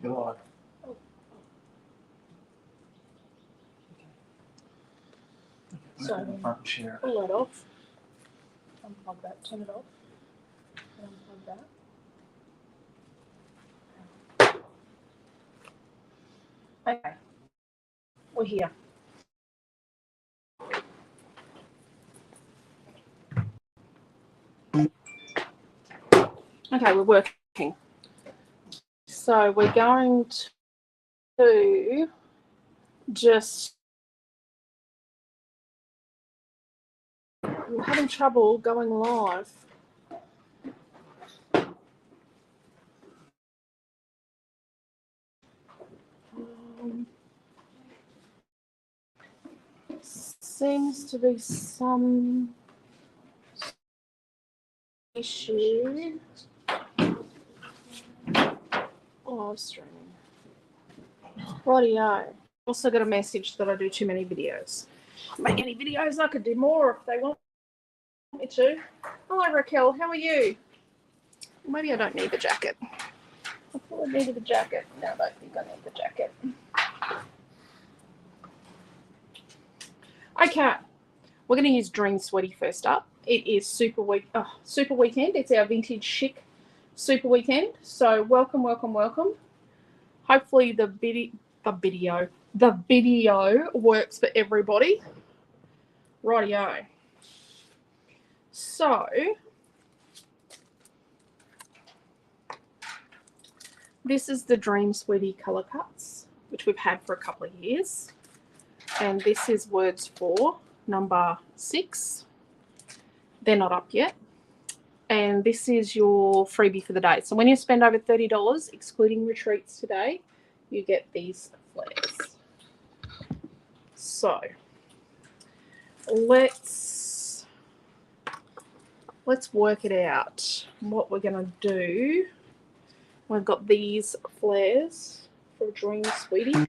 You're live. Oh. So in the front and share it. pull that off. Unplug that, turn it off. And unplug that. Okay. We're here. Okay, we're working. So we're going to just, we're having trouble going live. Seems to be some issue. Oh, I'm streaming. Rightio. Also got a message that I do too many videos. Make any videos, I could do more if they want me to. Hello Raquel, how are you? Maybe I don't need the jacket. I thought I needed the jacket. No, I don't think I need the jacket. Okay, we're going to use Dream Sweaty first up. It is Super Weekend. It's our vintage chic Super Weekend. So welcome, welcome, welcome. Hopefully the video works for everybody. Rightio. So this is the Dream Sweaty colour cuts, which we've had for a couple of years. And this is Words 4, number 6. They're not up yet. And this is your freebie for the day. So when you spend over $30, excluding retreats today, you get these flares. So let's work it out. What we're going to do, we've got these flares for Dream Sweetie.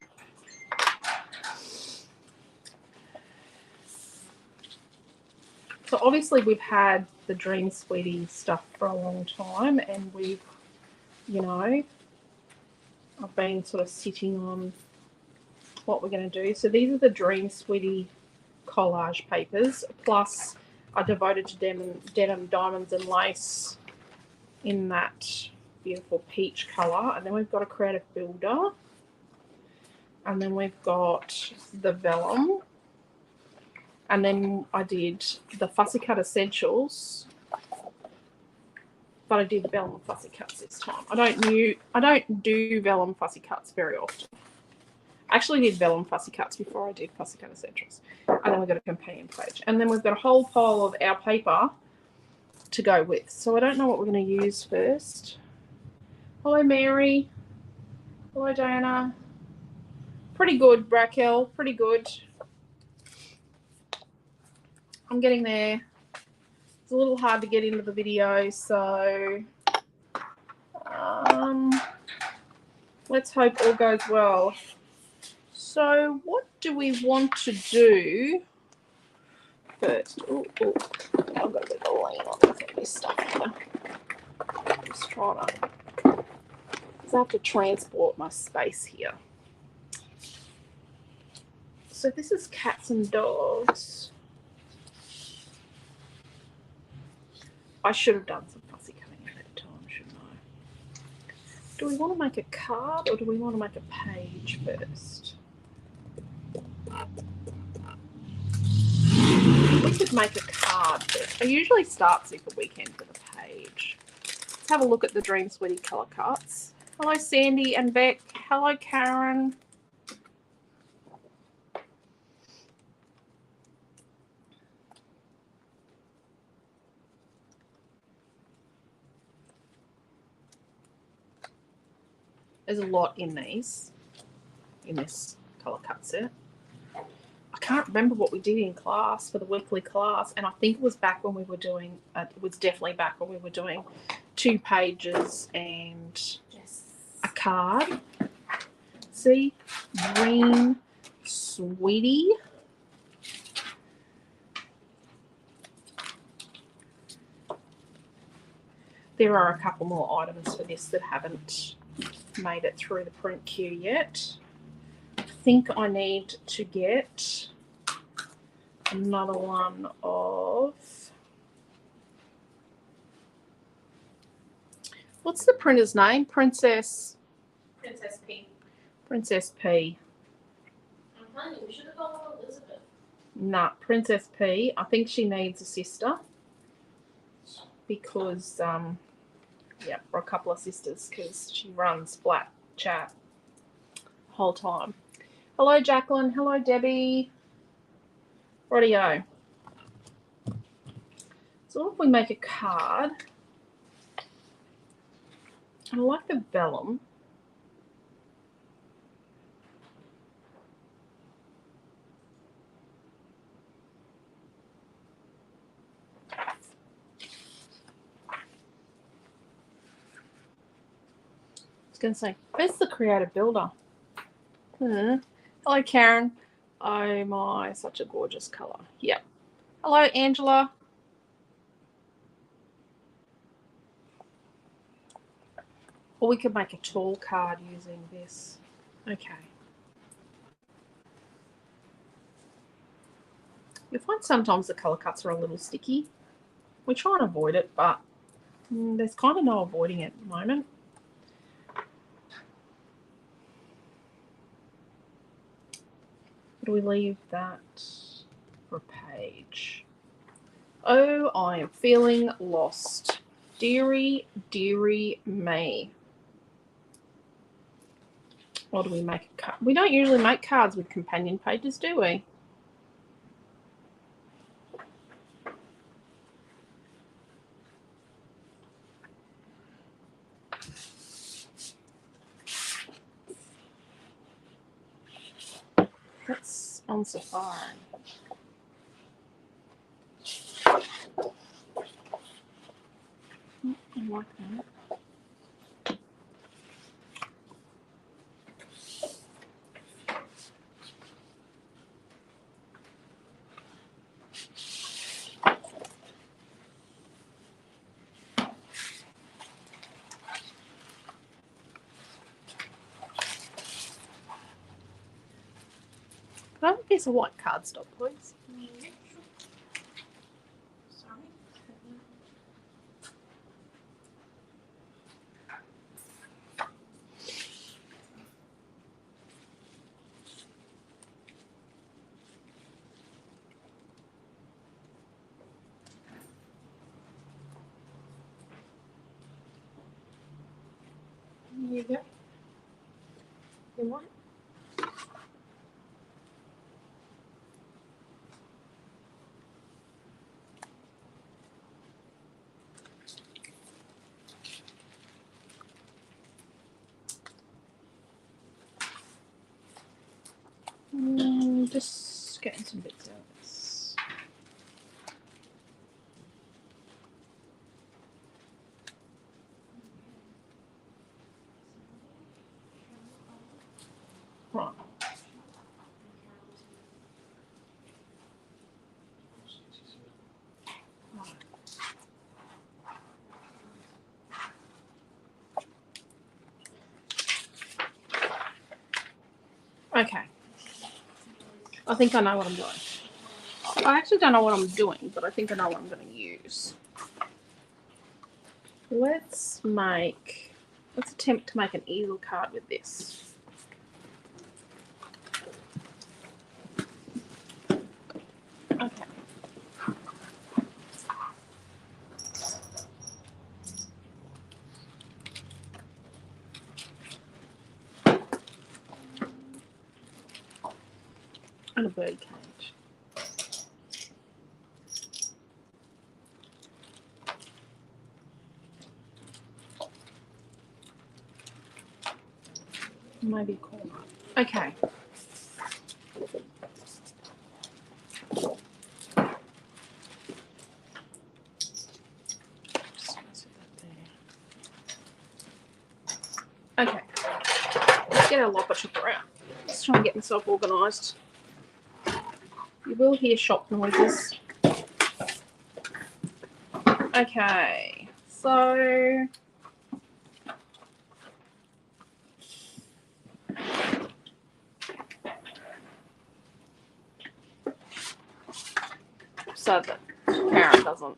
So obviously we've had the Dream Sweetie stuff for a long time, and we've, you know, I've been sort of sitting on what we're going to do. So these are the Dream Sweetie collage papers, plus I devoted to denim diamonds and lace in that beautiful peach colour. And then we've got a creative builder, and then we've got the vellum. And then I did the Fussy Cut Essentials, but I did the vellum fussy cuts this time. I don't do vellum fussy cuts very often. I actually did vellum fussy cuts before I did Fussy Cut Essentials. And then we've got a companion page. And then we've got a whole pile of our paper to go with. So I don't know what we're going to use first. Hello, Mary. Hello, Diana. Pretty good, Raquel. Pretty good. I'm getting there. It's a little hard to get into the video, so let's hope all goes well. So what do we want to do first? Ooh, I've got a bit of a lean on this stuff here. Just trying to, because I have to transport my space here. So this is cats and dogs. I should have done some fussy cutting ahead of time, shouldn't I? Do we want to make a card or do we want to make a page first? We could make a card first. I usually start Super Weekend with a page. Let's have a look at the Dream Sweetie colour cuts. Hello, Sandy and Beck. Hello, Karen. There's a lot in this colour cut set. I can't remember what we did in class for the weekly class, and I think it was back when we were doing, it was definitely back when we were doing 2 pages and a card. See, Dream Sweetie. There are a couple more items for this that haven't made it through the print queue yet. I think I need to get another one of, what's the printer's name? Princess P. Princess P. I'm telling you, we should have gone with Elizabeth. Nah, Princess P. I think she needs a sister because yeah, or a couple of sisters, because she runs flat chat whole time. Hello, Jacqueline. Hello, Debbie. Rightio. So what if we make a card? I like the vellum. I was going to say, where's the creative builder? Hello, Karen. Oh my, such a gorgeous colour. Yep. Hello, Angela. Or we could make a tall card using this. Okay. You find sometimes the colour cuts are a little sticky. We try and avoid it, but there's kind of no avoiding it at the moment. Do we leave that for a page? Oh, I am feeling lost. Deary, deary me. Or do we make a card? We don't usually make cards with companion pages, do we? That's on Safari. I like that. Can I have a piece of white cardstock, please? Sorry. You go. You want? Just getting some bits out of this. Right. Okay. I think I know what I'm doing. I actually don't know what I'm doing, but I think I know what I'm going to use. Let's attempt to make an easel card with this. Okay. And a bird cage. Maybe a corner. Okay. Okay. Let's get our lopper chopper out. Let's try and get myself organised. You will hear shop noises. Okay. So so that Karen doesn't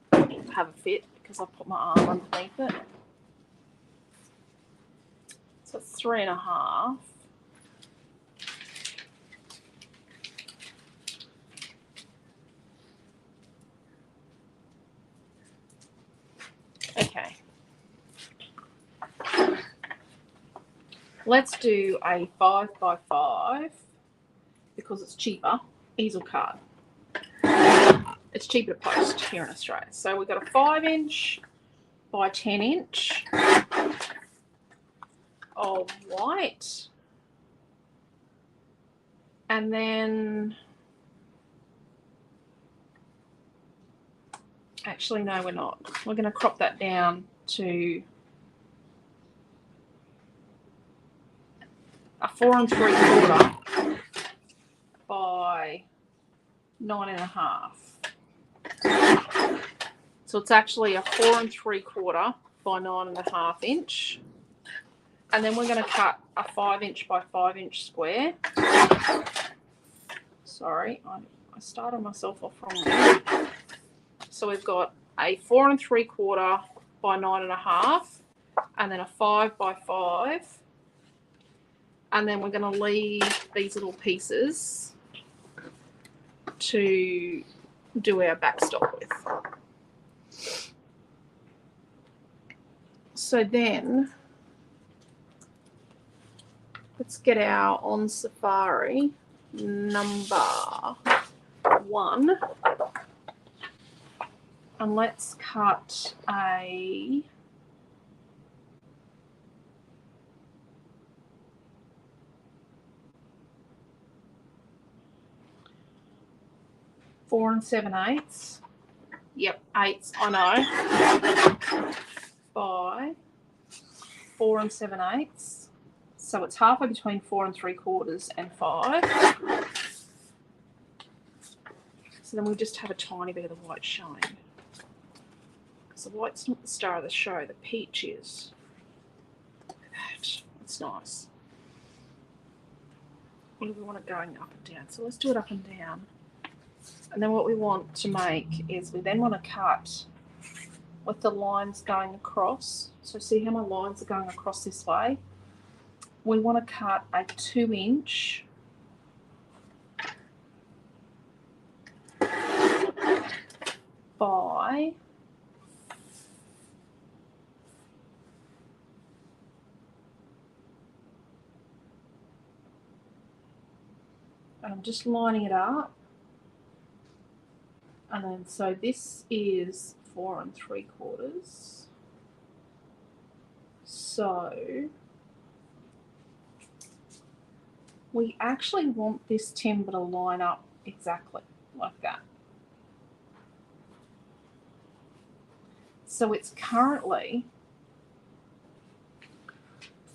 have a fit because I've put my arm underneath it. So it's 3.5. Okay. Let's do a 5x5 because it's cheaper. Easel card. It's cheaper to post here in Australia. So we've got a 5" by 10" of white. And then, actually, no, we're not. We're going to crop that down to a 4 3/4 by 9.5. So it's actually a 4 3/4 by 9.5". And then we're going to cut a 5" by 5" square. Sorry, I started myself off wrong. So we've got a 4 3/4 by 9.5, and then a 5 by 5. And then we're going to leave these little pieces to do our backstop with. So then let's get our On Safari number 1, and let's cut a 4 7/8. Yep, 8s, I know. By 4 7/8. So it's halfway between 4 3/4 and 5. So then we just have a tiny bit of the white showing. So the white's not the star of the show, the peach is. Look at that. It's nice. What do we want it going up and down? So let's do it up and down. And then what we want to make is we then want to cut with the lines going across. So see how my lines are going across this way? We want to cut a 2" by 5. I'm just lining it up. And then, so this is 4 3/4. So we actually want this timber to line up exactly like that. So it's currently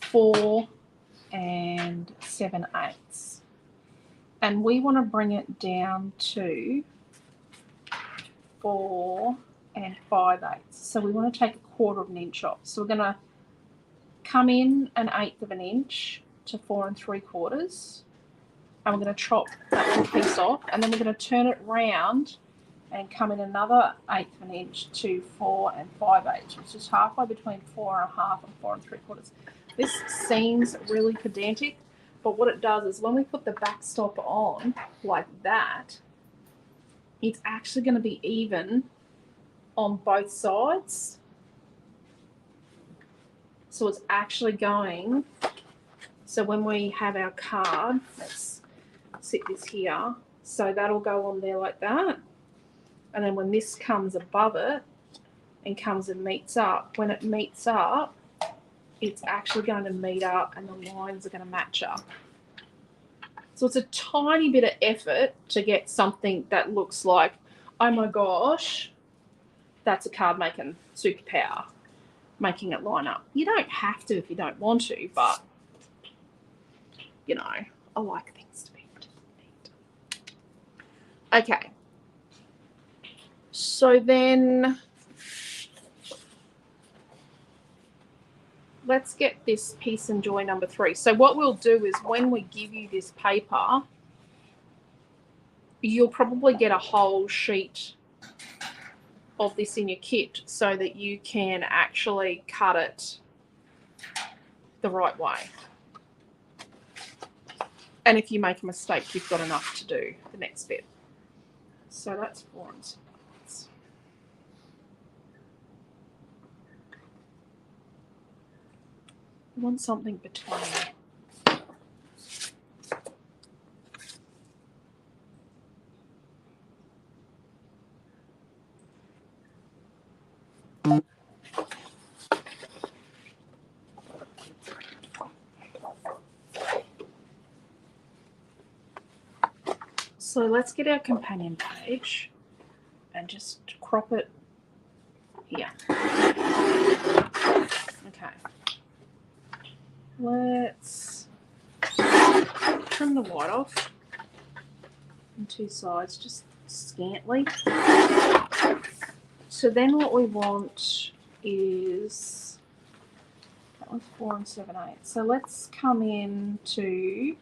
4 7/8. And we want to bring it down to 4 5/8. So we want to take a 1/4 inch off. So we're going to come in 1/8 inch to 4 3/4, and we're going to chop that little piece off, and then we're going to turn it round and come in another 1/8 inch to 4 5/8, which is halfway between 4.5 and 4 3/4. This seems really pedantic, but what it does is when we put the backstop on like that, it's actually going to be even on both sides. So it's actually going, so when we have our card, let's sit this here, so that'll go on there like that. And then when this comes above it and comes and meets up, when it meets up, it's actually going to meet up and the lines are going to match up. So it's a tiny bit of effort to get something that looks like, oh my gosh, that's a card making superpower, making it line up. You don't have to if you don't want to, but, you know, I like things to be neat. Okay. So then let's get this Peace and Joy number 3. So what we'll do is when we give you this paper, you'll probably get a whole sheet of this in your kit so that you can actually cut it the right way. And if you make a mistake, you've got enough to do the next bit. So that's 4 and 7 eighths. You want something between. So let's get our companion page and just crop it here. Okay. Let's trim the white off on 2 sides, just scantly. So then what we want is, that was 4 and 7 eighths. So let's come in to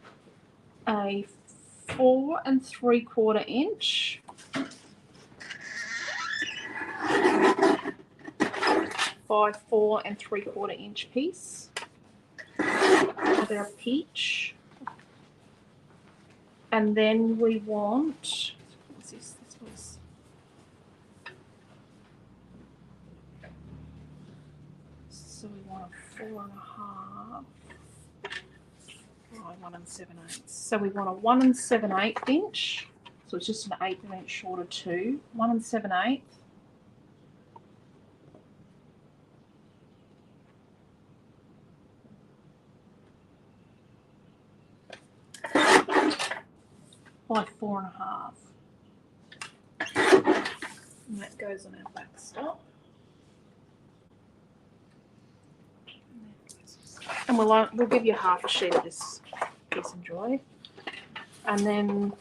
a 4 3/4 inch by 4 3/4 inch piece of our peach. And then we want, what's this? This was, so we want a 4 1/2. Oh, 1 7 eighths. So we want a 1 7 eighth inch. So it's just an 1/8 inch short of 2. 1 7 eighths. By 4 1/2. And that goes on our back stop. And we'll give you half a sheet of this piece and joy. And then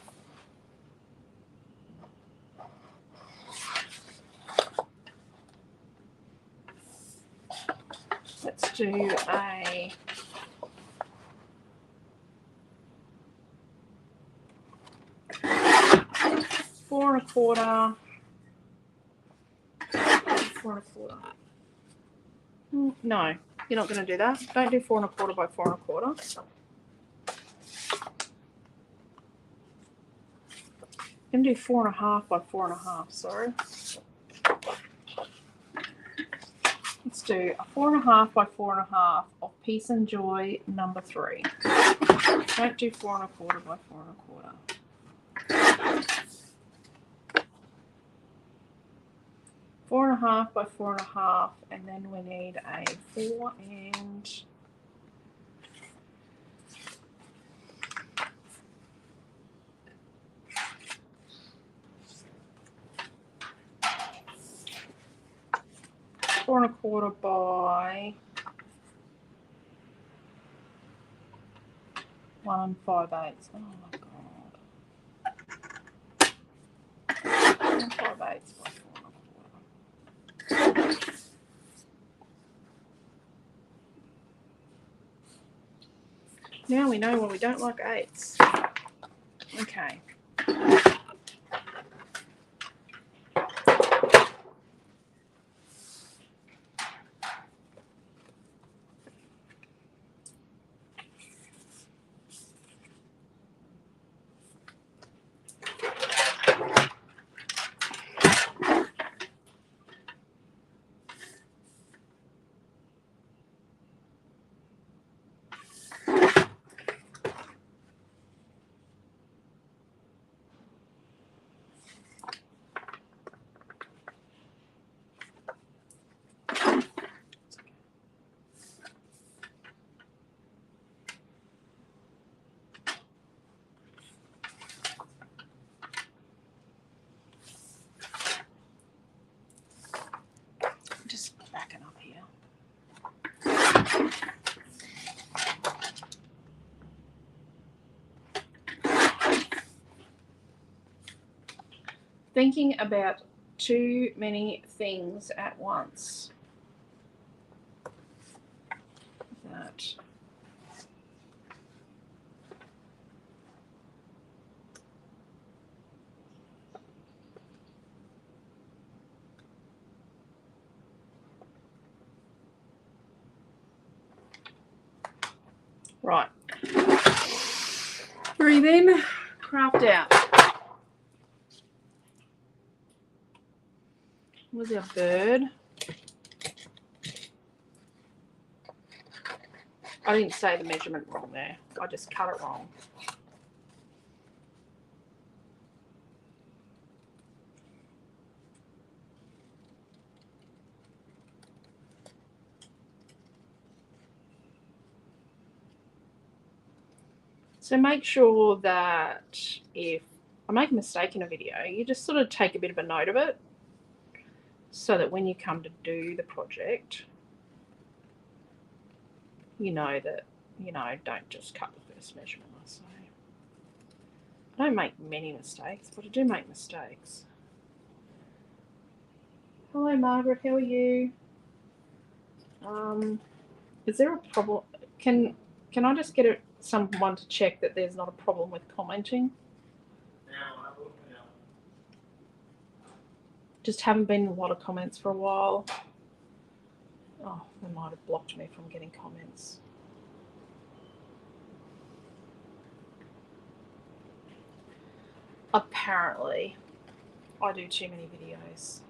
let's do a 4 1/4. 4 1/4. No, you're not going to do that. Don't do 4 1/4 by 4 1/4. You can do 4 1/2 by 4 1/2. Sorry. Let's do a 4 1/2 by 4 1/2 of Peace and Joy number 3. Don't do 4 1/4 by 4 1/4. 4 1/2 by 4 1/2, and then we need a 4 and 4 1/4 by 1 5/8. Oh my god. 1 5/8 by 4 1/4. Now we know why we don't like 8s. Okay. Just backing up here. Thinking about too many things at once. That Right. Breathe in, craft out. Where's our bird? I didn't say the measurement wrong there. I just cut it wrong. So make sure that if I make a mistake in a video, you just sort of take a bit of a note of it so that when you come to do the project, you know that, you know, don't just cut the first measurement, I say. I don't make many mistakes, but I do make mistakes. Hello, Margaret, how are you? Is there a problem? Can I just get someone to check that there's not a problem with commenting? Just haven't been a lot of comments for a while. Oh, they might have blocked me from getting comments. Apparently, I do too many videos.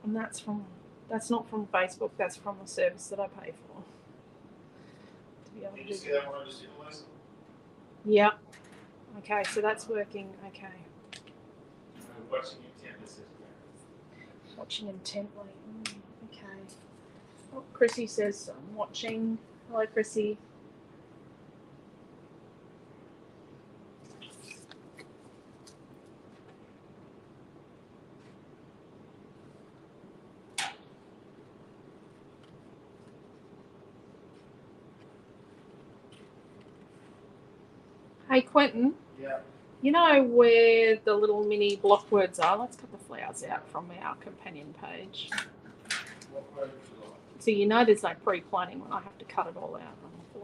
And that's not from Facebook, that's from a service that I pay for. To be able to do see that one I just did, Melissa? Yeah. Okay, so that's working. Okay. I'm watching intently. Watching intently. Okay. Oh, Chrissy says I'm watching. Hello, Chrissy. Hey, Quentin. Yeah. You know where the little mini block words are? Let's cut the flowers out from our companion page. What word would you like? So you know there's no pre-planning when I have to cut it all out on the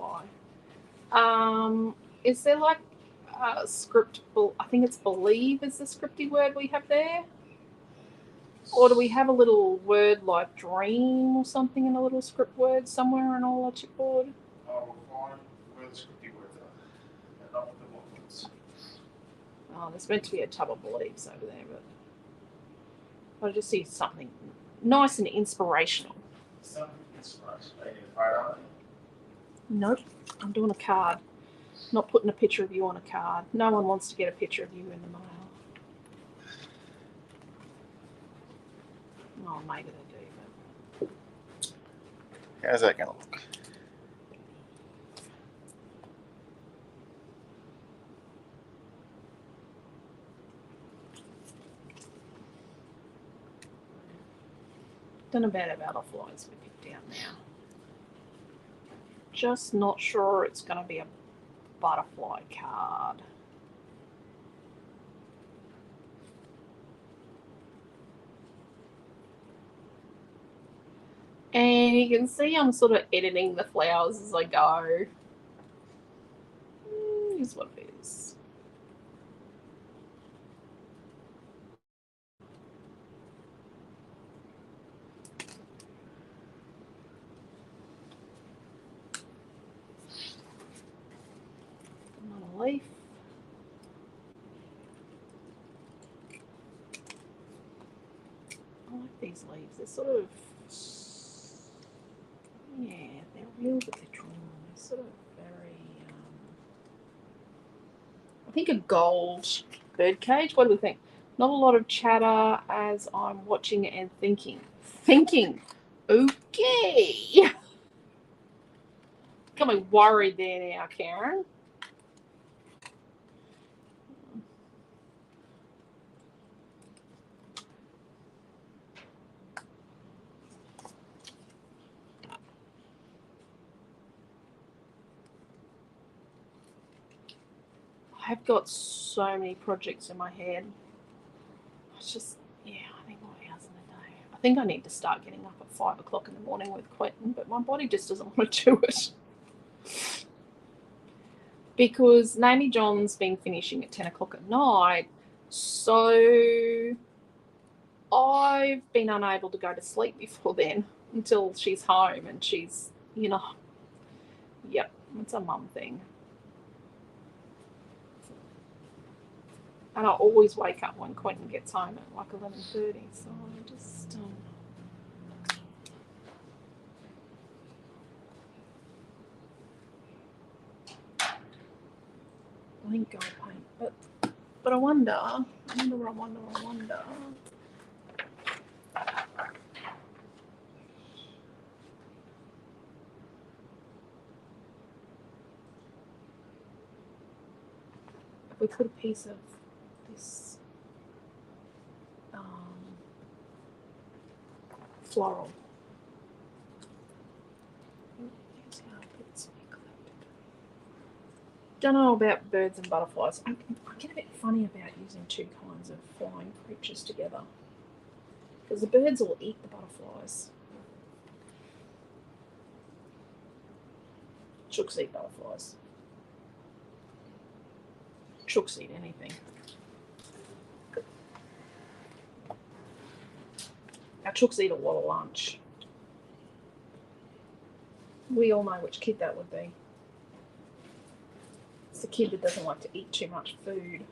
fly. Is there like a script? I think it's believe is the scripty word we have there. Or do we have a little word like dream or something in a little script word somewhere on all our chipboard? I will find where the scripty words are. And not the block words. Oh, there's meant to be a tub of believes over there, but I just see something nice and inspirational. Something inspirational. Are you in a photo? Nope, I'm doing a card. Not putting a picture of you on a card. No one wants to get a picture of you in the mail. Oh, maybe they do, but How's that going to look? don't know about our butterflies we picked out now. Just not sure it's going to be a butterfly card. And you can see I'm sort of editing the flowers as I go. Here's what it is. Another leaf. I like these leaves. They're sort of, yeah, they're real, but they're drawn. They're sort of very, I think a gold birdcage. What do we think? Not a lot of chatter as I'm watching and thinking. Okay. Got me worried there now, Karen. I've got so many projects in my head. It's just, yeah, I think more hours in a day. I think I need to start getting up at 5 o'clock in the morning with Quentin, but my body just doesn't want to do it. Because Naomi John's been finishing at 10 o'clock at night, so I've been unable to go to sleep before then. until she's home and she's, you know, yep, it's a mum thing. And I always wake up when Quentin gets home at like 11:30, so I just I think gold paint, but I wonder. If we put a piece of this floral. Don't know about birds and butterflies. I get a bit funny about using two kinds of flying creatures together because the birds will eat the butterflies. Chooks eat butterflies. Chooks eat anything. Our chooks eat a lot of lunch. We all know which kid that would be. It's a kid that doesn't like to eat too much food.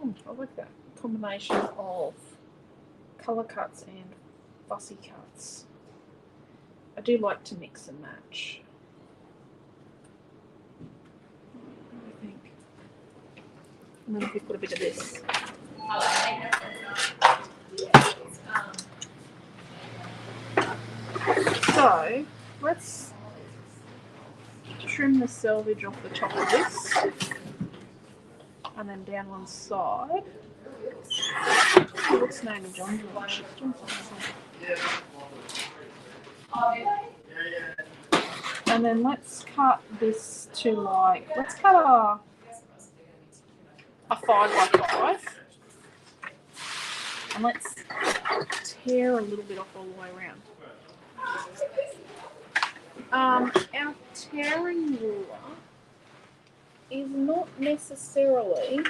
I like that combination of colour cuts and fussy cuts. I do like to mix and match. What do you think? And then if we put a bit of this. So let's trim the selvage off the top of this and then down one side. What's the name of John's lunch? And then let's cut this to like, let's cut a 5x5 and let's tear a little bit off all the way around. Our tearing ruler is not necessarily.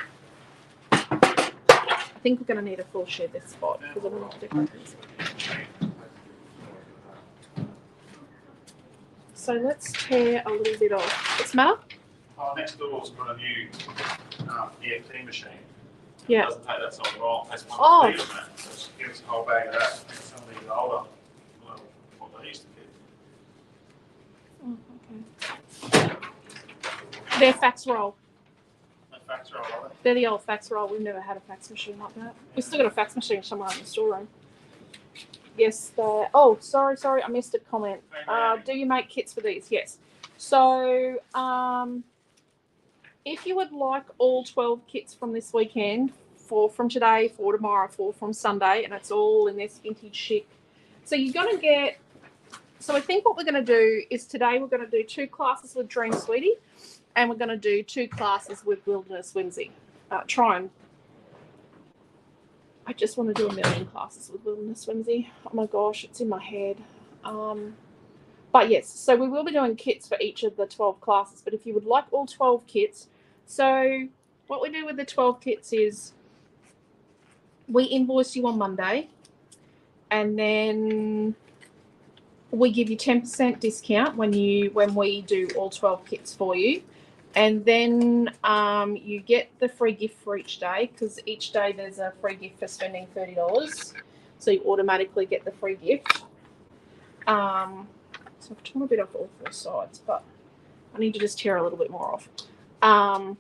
I think we're going to need a full shed this spot because I want to decorate this. So let's tear a little bit off. What's the matter? Next door's got a new EFT machine. Yeah. It doesn't take that sort of roll. That's one Oh. speed on that. So she gives a whole bag of that. And some of these older, well, what they used to get. Oh, okay. They're fax roll. No fax roll, are they? They're the old fax roll. We've never had a fax machine like that. We've still got a fax machine somewhere in the storeroom. Yes. Oh, sorry. I missed a comment. Do you make kits for these? Yes. So, if you would like all 12 kits from this weekend, 4 from today, 4 tomorrow, 4 from Sunday, and it's all in this vintage chic. So you're going to get. So I think what we're going to do is today we're going to do 2 classes with Dream Sweetie, and we're going to do 2 classes with Wilderness Whimsy. I just want to do 1,000,000 classes with Wilderness Whimsy. Oh my gosh, it's in my head. But yes, so we will be doing kits for each of the 12 classes. But if you would like all 12 kits, so what we do with the 12 kits is we invoice you on Monday, and then we give you 10% discount when we do all 12 kits for you. And then you get the free gift for each day, because each day there's a free gift for spending $30. So you automatically get the free gift. So I've torn a bit off all 4 sides, but I need to just tear a little bit more off. I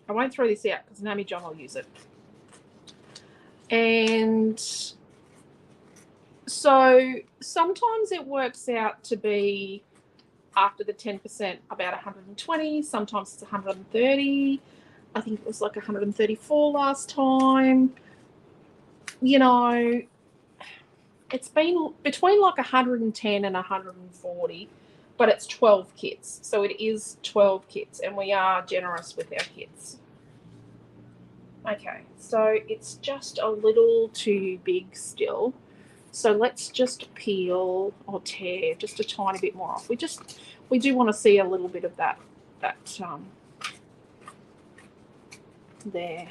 won't throw this out because Nami John will use it. And so sometimes it works out to be, after the 10%, about 120. Sometimes it's 130. I think it was like 134 last time. You know, it's been between like 110 and 140, but it's 12 kits. So it is 12 kits, and we are generous with our kits. Okay, so it's just a little too big still. So let's just peel or tear just a tiny bit more off. We do want to see a little bit of that there.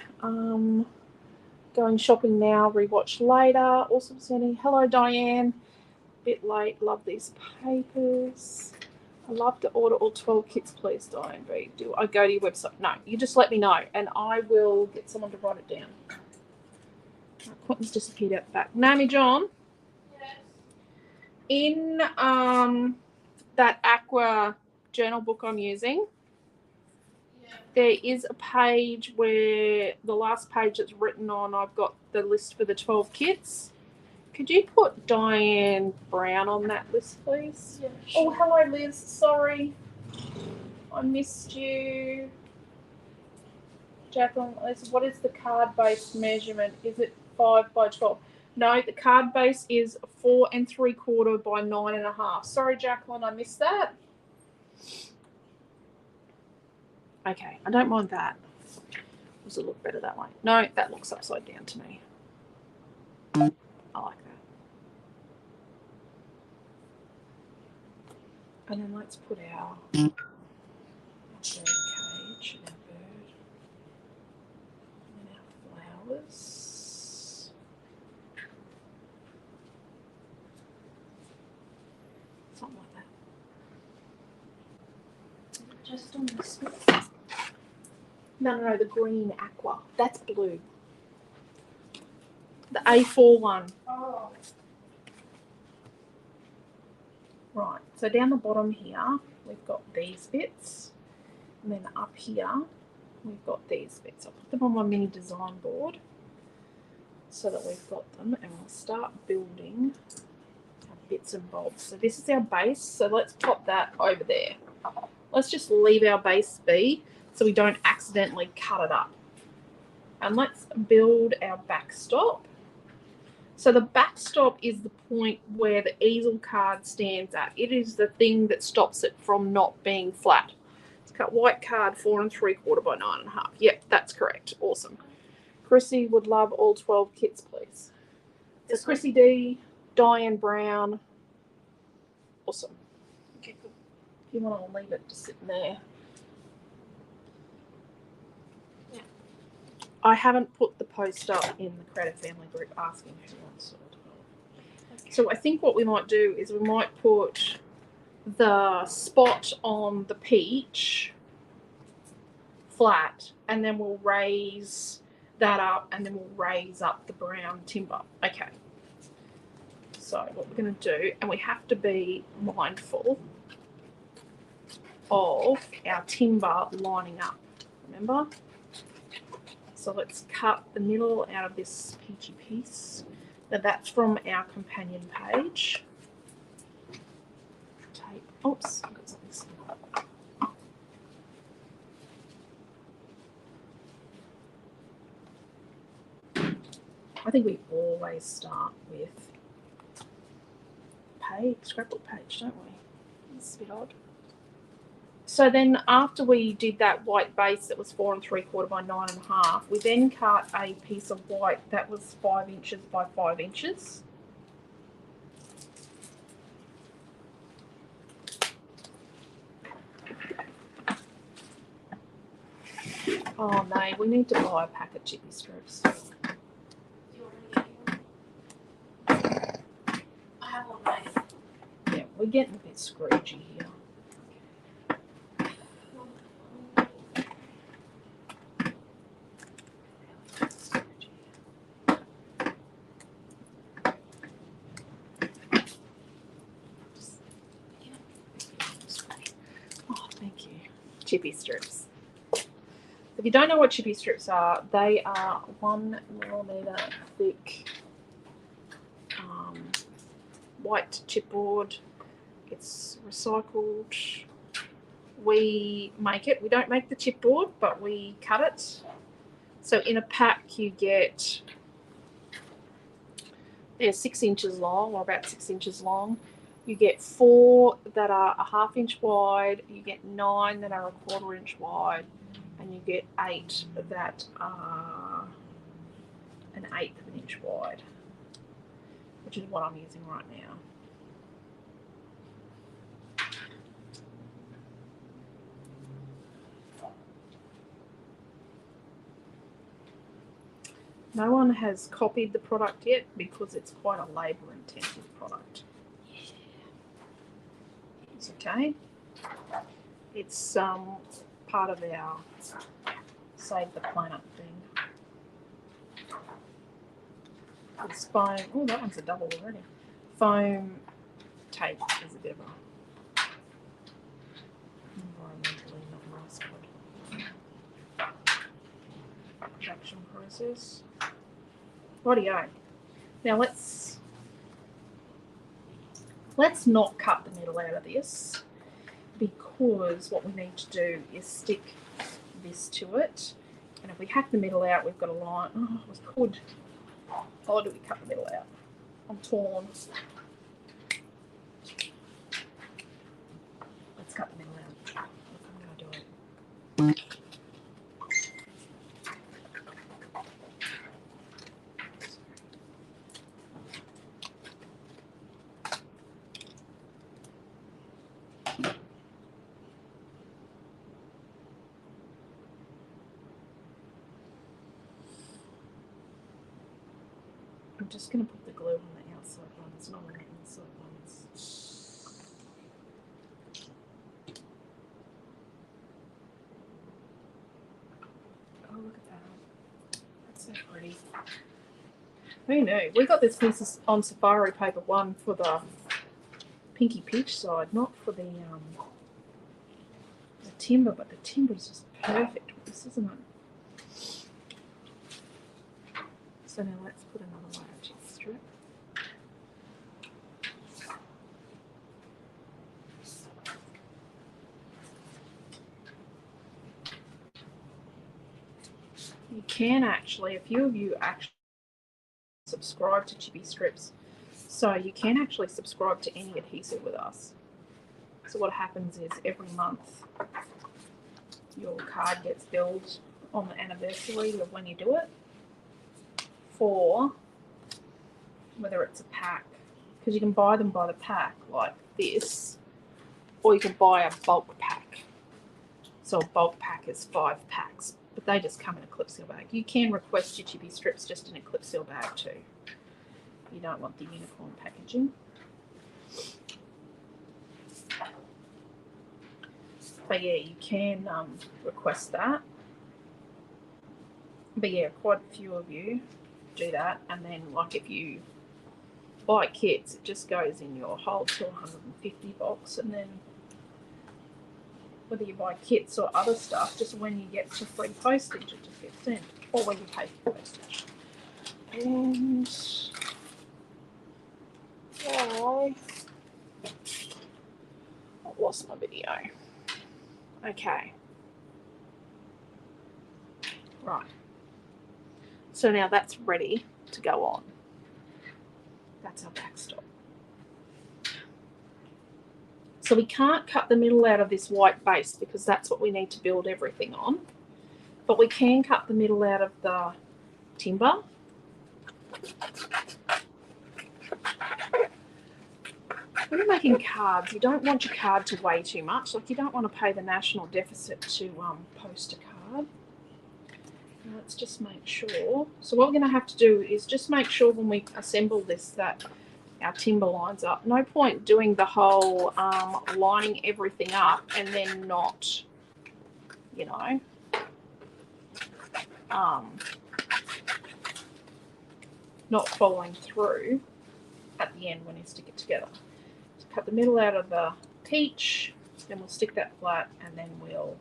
Going shopping now, rewatch later. Awesome, Sandy. Hello, Diane. Bit late. Love these papers. I love to order all 12 kits, please, Diane B. Do I go to your website? No, you just let me know and I will get someone to write it down. Quentin's disappeared out the back. Naomi John, Yes. in that aqua journal book I'm using, Yeah. there is a page where the last page that's written on, I've got the list for the 12 kits. Could you put Diane Brown on that list, please? Yeah. Oh, hello, Liz. Sorry. I missed you. Jacqueline, Liz, what is the card-based measurement? Is it 5 by 12? No, the card base is 4 3/4 by 9.5. Sorry, Jacqueline, I missed that. Okay, I don't mind that. Does it look better that way? No, that looks upside down to me. I like that. And then let's put our bird cage, our bird, and then our flowers. Something like that. Just on this one. No, the green aqua. That's blue. The A4 one. Oh. Right, so down the bottom here, we've got these bits. And then up here, we've got these bits. I'll put them on my mini design board so that we've got them. And we'll start building our bits and bobs. So this is our base. So let's pop that over there. Let's just leave our base be so we don't accidentally cut it up. And let's build our backstop. So the backstop is the point where the easel card stands at. It is the thing that stops it from not being flat. It's cut white card 4 3/4 by 9.5. Yep, that's correct. Awesome. Chrissy would love all 12 kits, please. So Chrissy D, Diane Brown. Awesome. Okay, cool. If you want to leave it just sitting there. Yeah. I haven't put the post up in the Creative Family group asking who wants it. Okay. So I think what we might do is we might put the spot on the peach flat and then we'll raise that up and then we'll raise up the brown timber. Okay. So what we're going to do, and we have to be mindful of our timber lining up, remember? So let's cut the middle out of this peachy piece. Now that's from our companion page. Tape. Oops, I've got something sitting up. I think we always start with scrapbook page, don't we? It's a bit odd. So then after we did that white base that was 4 3/4 by 9.5, we then cut a piece of white that was 5 inches by 5 inches. Oh no, we need to buy a pack of chippy strips. Do you want me to get you one? I have one made. Yeah, we're getting a bit scroogey here. Oh, thank you. Chippy strips. If you don't know what chippy strips are, they are 1 millimeter thick white chipboard. It's recycled. We make it. We don't make the chipboard, but we cut it. So in a pack you get, they're 6 inches long, or about 6 inches long. You get 4 that are a 1/2 inch wide, you get 9 that are a 1/4 inch wide, and you get 8 that are an 1/8 of an inch wide, which is what I'm using right now. No one has copied the product yet because it's quite a labour intensive product. It's okay. It's part of our Save the Planet thing. It's foam. Oh, that one's a double already. Foam tape is a bit of a environmentally not nice production process. Rightio. Now let's not cut the middle out of this, because what we need to do is stick this to it. And if we hack the middle out, we've got a line. Oh, we could. How do we cut the middle out? I'm torn. Let's cut the middle out. I'm going to do it. I'm just going to put the glue on the outside ones, not on the inside ones. Oh, look at that. That's so pretty. Who knew? We got this piece on Safari Paper 1 for the pinky peach side, not for the timber, but the timber is just perfect with this, isn't it? So now let's put another layer of cheese strip. You can actually, a few of you actually subscribe to Chippy Strips, so you can actually subscribe to any adhesive with us. So what happens is every month your card gets billed on the anniversary of when you do it, for whether it's a pack, because you can buy them by the pack like this, or you can buy a bulk pack. So a bulk pack is 5 packs, but they just come in a clip seal bag. You can request your Chippy Strips just in a clip seal bag too. You don't want the unicorn packaging. But yeah, you can request that. But yeah, quite a few of you do that, and then like if you buy kits, it just goes in your whole 250 box, and then whether you buy kits or other stuff, just when you get to free postage, it just gets sent, or when you pay for postage. And I've lost my video. Okay. Right. So now that's ready to go on. That's our backstop. So we can't cut the middle out of this white base because that's what we need to build everything on. But we can cut the middle out of the timber. When you're making cards, you don't want your card to weigh too much. Like, you don't want to pay the national deficit to post a card. Now let's just make sure. So what we're going to have to do is just make sure when we assemble this that our timber lines up. No point doing the whole lining everything up and then not, you know, not following through at the end when you stick it together. So cut the middle out of the peach, then we'll stick that flat, and then we'll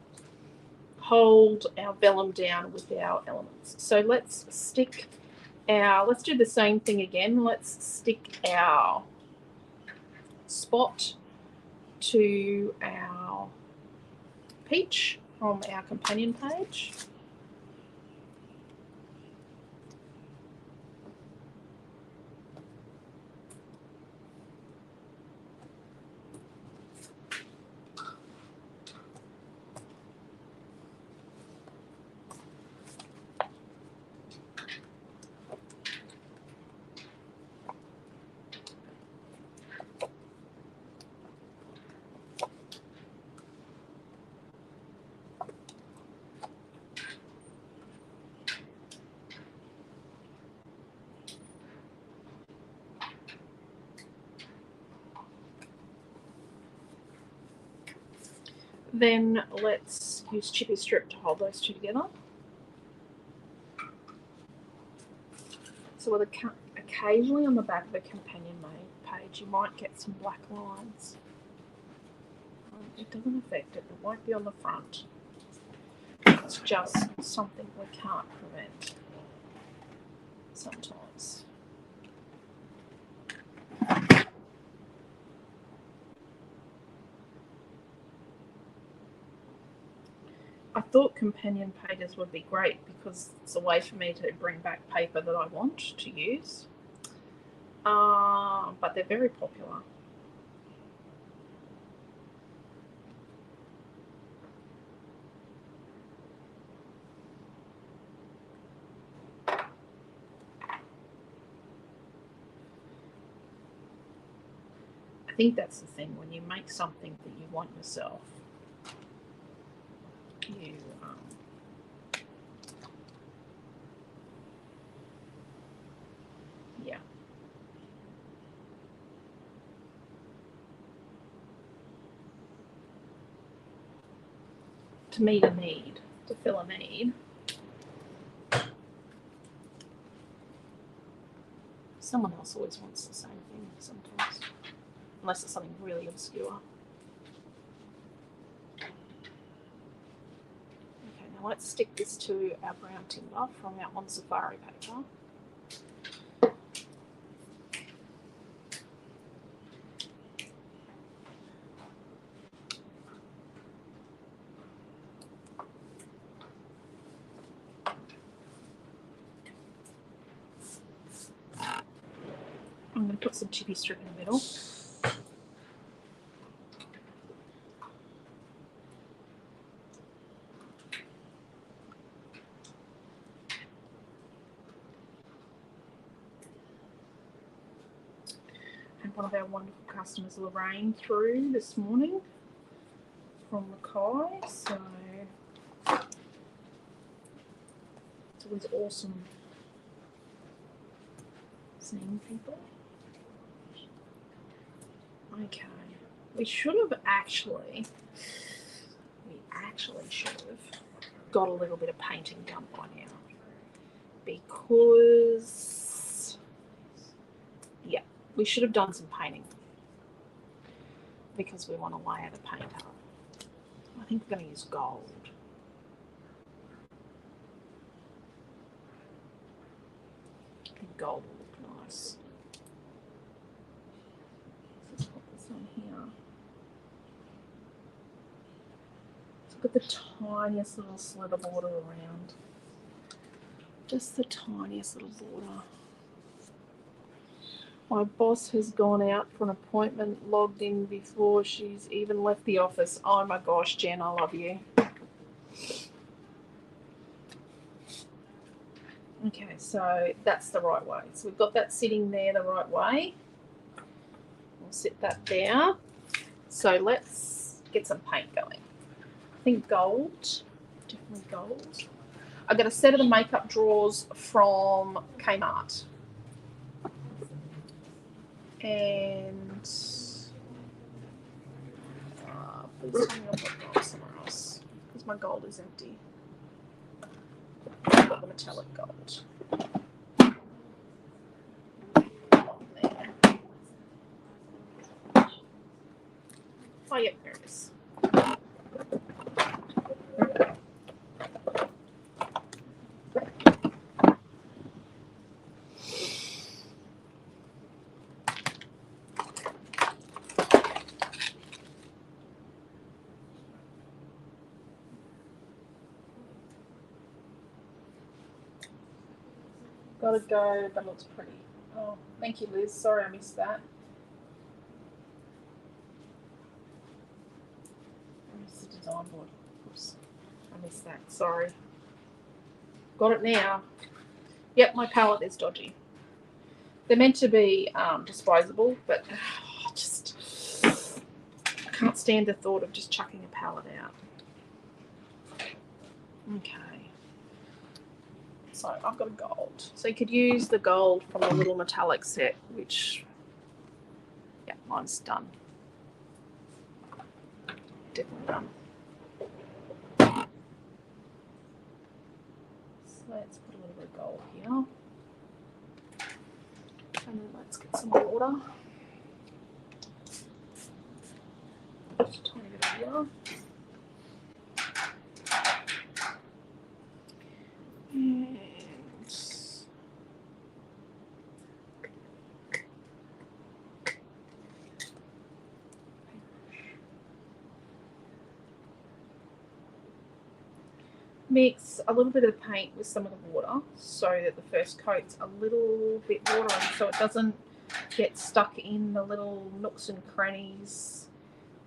hold our vellum down with our elements. So let's stick our, let's do the same thing again. Let's stick our spot to our peach from our companion page. Then let's use Chippy Strip to hold those two together. So with occasionally on the back of a companion page, you might get some black lines. It doesn't affect it. It won't be on the front. It's just something we can't prevent sometimes. I thought companion pages would be great because it's a way for me to bring back paper that I want to use. But they're very popular. I think that's the thing, when you make something that you want yourself, you yeah. To meet a need, to fill a need. Someone else always wants the same thing sometimes, unless it's something really obscure. Okay, now let's stick this to our brown timber from our On Safari paper. I'm going to put some Chippy Strip in the middle. And one of our wonderful customers, Lorraine, through this morning from Mackay. So it's always awesome seeing people. Okay, we should have actually should have got a little bit of painting done by now, because yeah, we should have done some painting because we want to layer the paint up. I think we're going to use gold. I think gold will look nice. Let's put this on here. Look at the tiniest little slither border around. Just the tiniest little border. My boss has gone out for an appointment, logged in before she's even left the office. Oh my gosh, Jen, I love you. Okay, so that's the right way. So we've got that sitting there the right way. We'll sit that there. So let's get some paint going. I think gold, definitely gold. I got a set of the makeup drawers from Kmart. And please tell me I've got gold somewhere else, because my gold is empty. I've got the metallic gold. There. Oh yeah, there it is. Gotta go, but it looks pretty. Oh, thank you, Liz. Sorry I missed that. I missed the design board. Oops. I missed that. Sorry. Got it now. Yep, my palette is dodgy. They're meant to be disposable, but I just can't stand the thought of just chucking a palette out. Okay. So I've got a gold. So you could use the gold from the little metallic set, which, yeah, mine's done. Definitely done. let's put a little bit of gold here. And then let's get some water. Just a tiny bit of here. And mix a little bit of the paint with some of the water so that the first coat's a little bit watery so it doesn't get stuck in the little nooks and crannies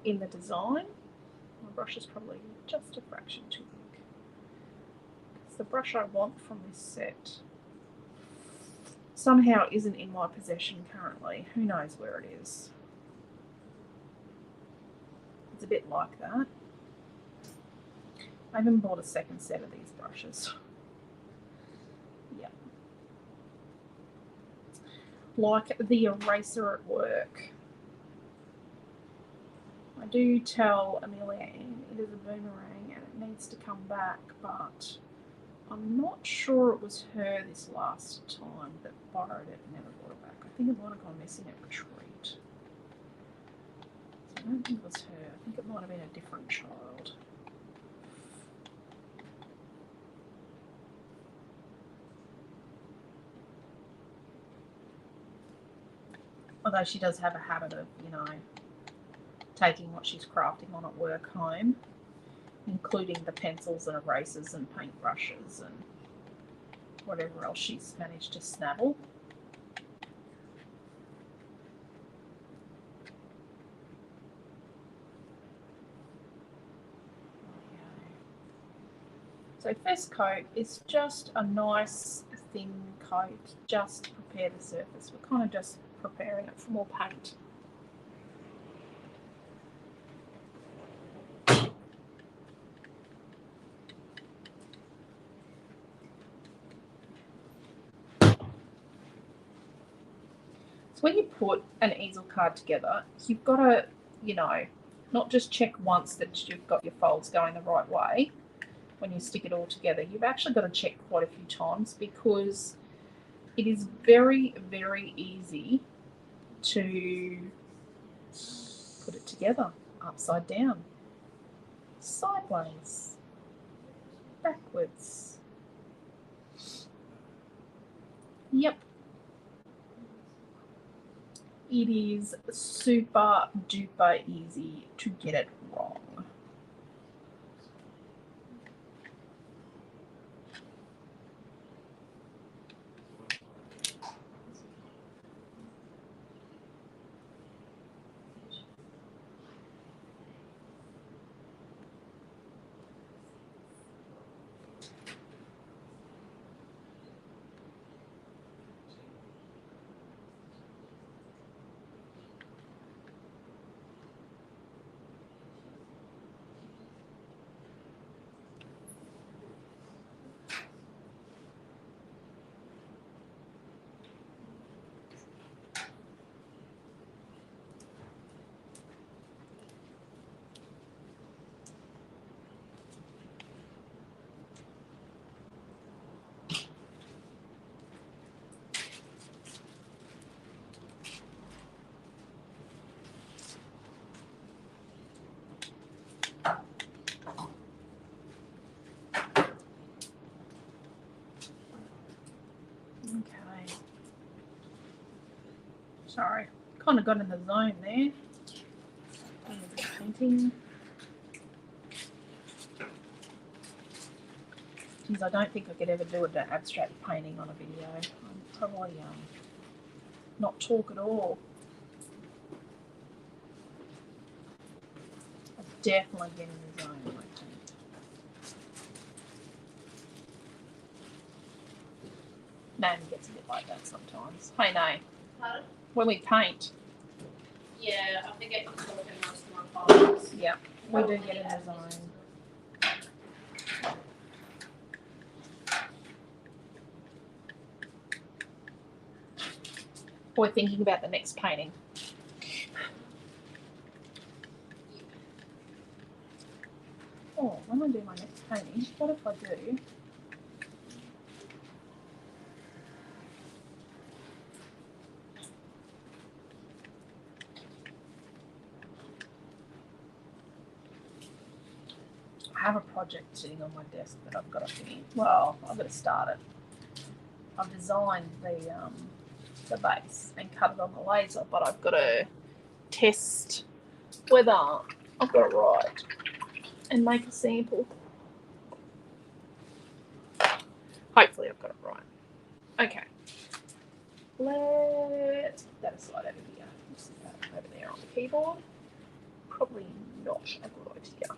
in the design. My brush is probably just a fraction too big. It's the brush I want from this set. Somehow isn't in my possession currently. Who knows where it is. It's a bit like that. I even bought a second set of these brushes. Yeah. Like the eraser at work. I do tell Amelia it is a boomerang and it needs to come back, but I'm not sure it was her this last time that borrowed it and never brought it back. I think it might have gone missing at retreat. So I don't think it was her. I think it might have been a different child. Although she does have a habit of, you know, taking what she's crafting on at work home, including the pencils and erasers and paintbrushes and whatever else she's managed to snabble. So first coat is just a nice thin coat, just to prepare the surface. We're kind of just preparing it for more paint. So when you put an easel card together, you've got to, you know, not just check once that you've got your folds going the right way when you stick it all together. You've actually got to check quite a few times because it is very, very easy to put it together upside down, sideways, backwards. Yep. It is super duper easy to get it wrong. Okay. Sorry, kind of got in the zone there. Painting. Geez, I don't think I could ever do an abstract painting on a video. I'm probably not talk at all. I definitely get in the zone when I paint. Nan gets a bit like that sometimes. Hey, Nay. Pardon? When we paint. Yeah, I forget to look at most of my files. Yeah, we do get in the zone. We're thinking about the next painting. Oh, when I do my next painting, what if I do I have a project sitting on my desk that I've got to finish. Well, I've got to start it. I've designed the base and cut it on the laser, but I've got to test whether I've got it right and make a sample. Hopefully I've got it right. Okay. Let's put that aside over here. Let's put that over there on the keyboard. Probably not a good idea.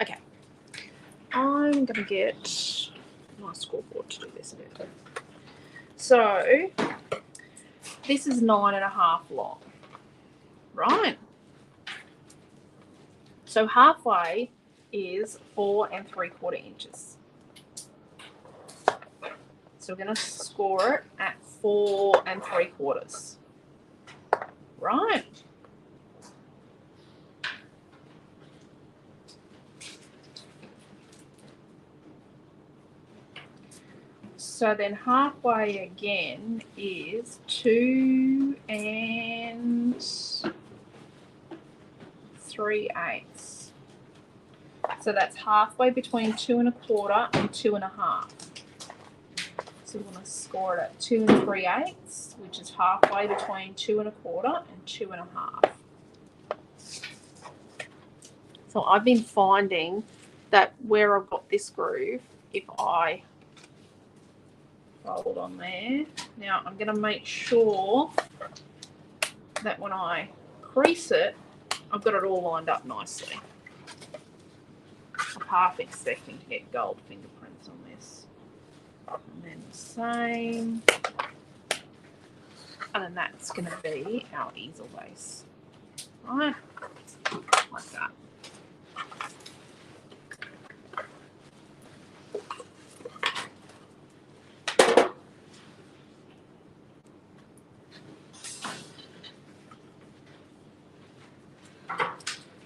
Okay. I'm going to get my scoreboard to do this a bit. So, this is 9.5 long, right? So halfway is 4 3/4 inches. So we're going to score it at 4 3/4. Right. So then halfway again is 2 3/8. So that's halfway between 2 1/4 and 2 1/2. So we want to score it at 2 3/8, which is halfway between 2 1/4 and 2 1/2. So I've been finding that where I've got this groove, if I fold on there, now I'm going to make sure that when I crease it, I've got it all lined up nicely. I'm half expecting to get gold fingerprints on this. And then the same. And then that's going to be our easel base. Right? Like that.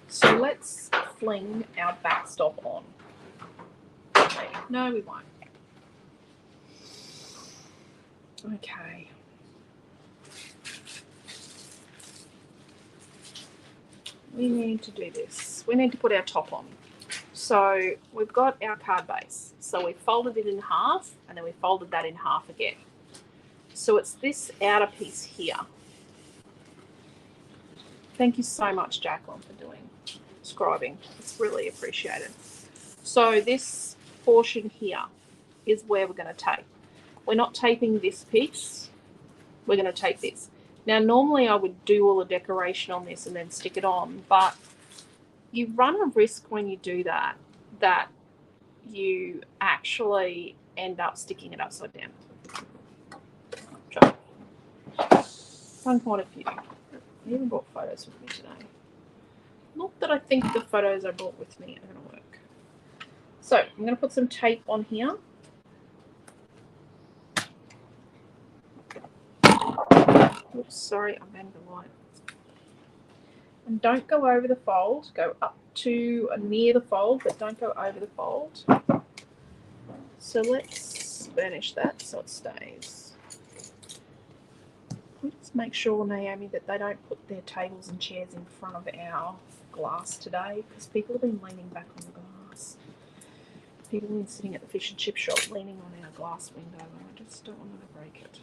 So let's fling our backstop on. Okay. No, we won't. Okay. We need to do this. We need to put our top on. So we've got our card base. So we folded it in half and then we folded that in half again. So it's this outer piece here. Thank you so much, Jacqueline, for doing scribing. It's really appreciated. So this portion here is where we're going to tape. We're not taping this piece. We're going to tape this. Now, normally I would do all the decoration on this and then stick it on, but you run a risk when you do that, that you actually end up sticking it upside down. Done quite a few. I even brought photos with me today. Not that I think the photos I brought with me are going to work. So I'm going to put some tape on here. Oops, sorry, I banged the light. And don't go over the fold. Go up to near the fold, but don't go over the fold. So let's burnish that so it stays. Let's make sure, Naomi, that they don't put their tables and chairs in front of our glass today, because people have been leaning back on the glass. People have been sitting at the fish and chip shop leaning on our glass window, and I just don't want them to break it.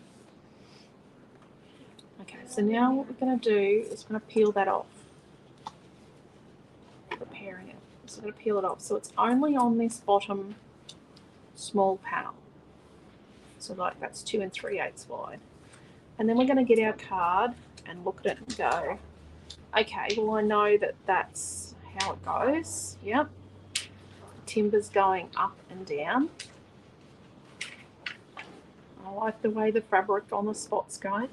Okay, so now what we're going to do is we're going to peel that off. Preparing it. So we're going to peel it off. So it's only on this bottom small panel. So like that's 2 3/8 wide. And then we're going to get our card and look at it and go, okay, well I know that that's how it goes. Yep. Timber's going up and down. I like the way the fabric on the spot's going.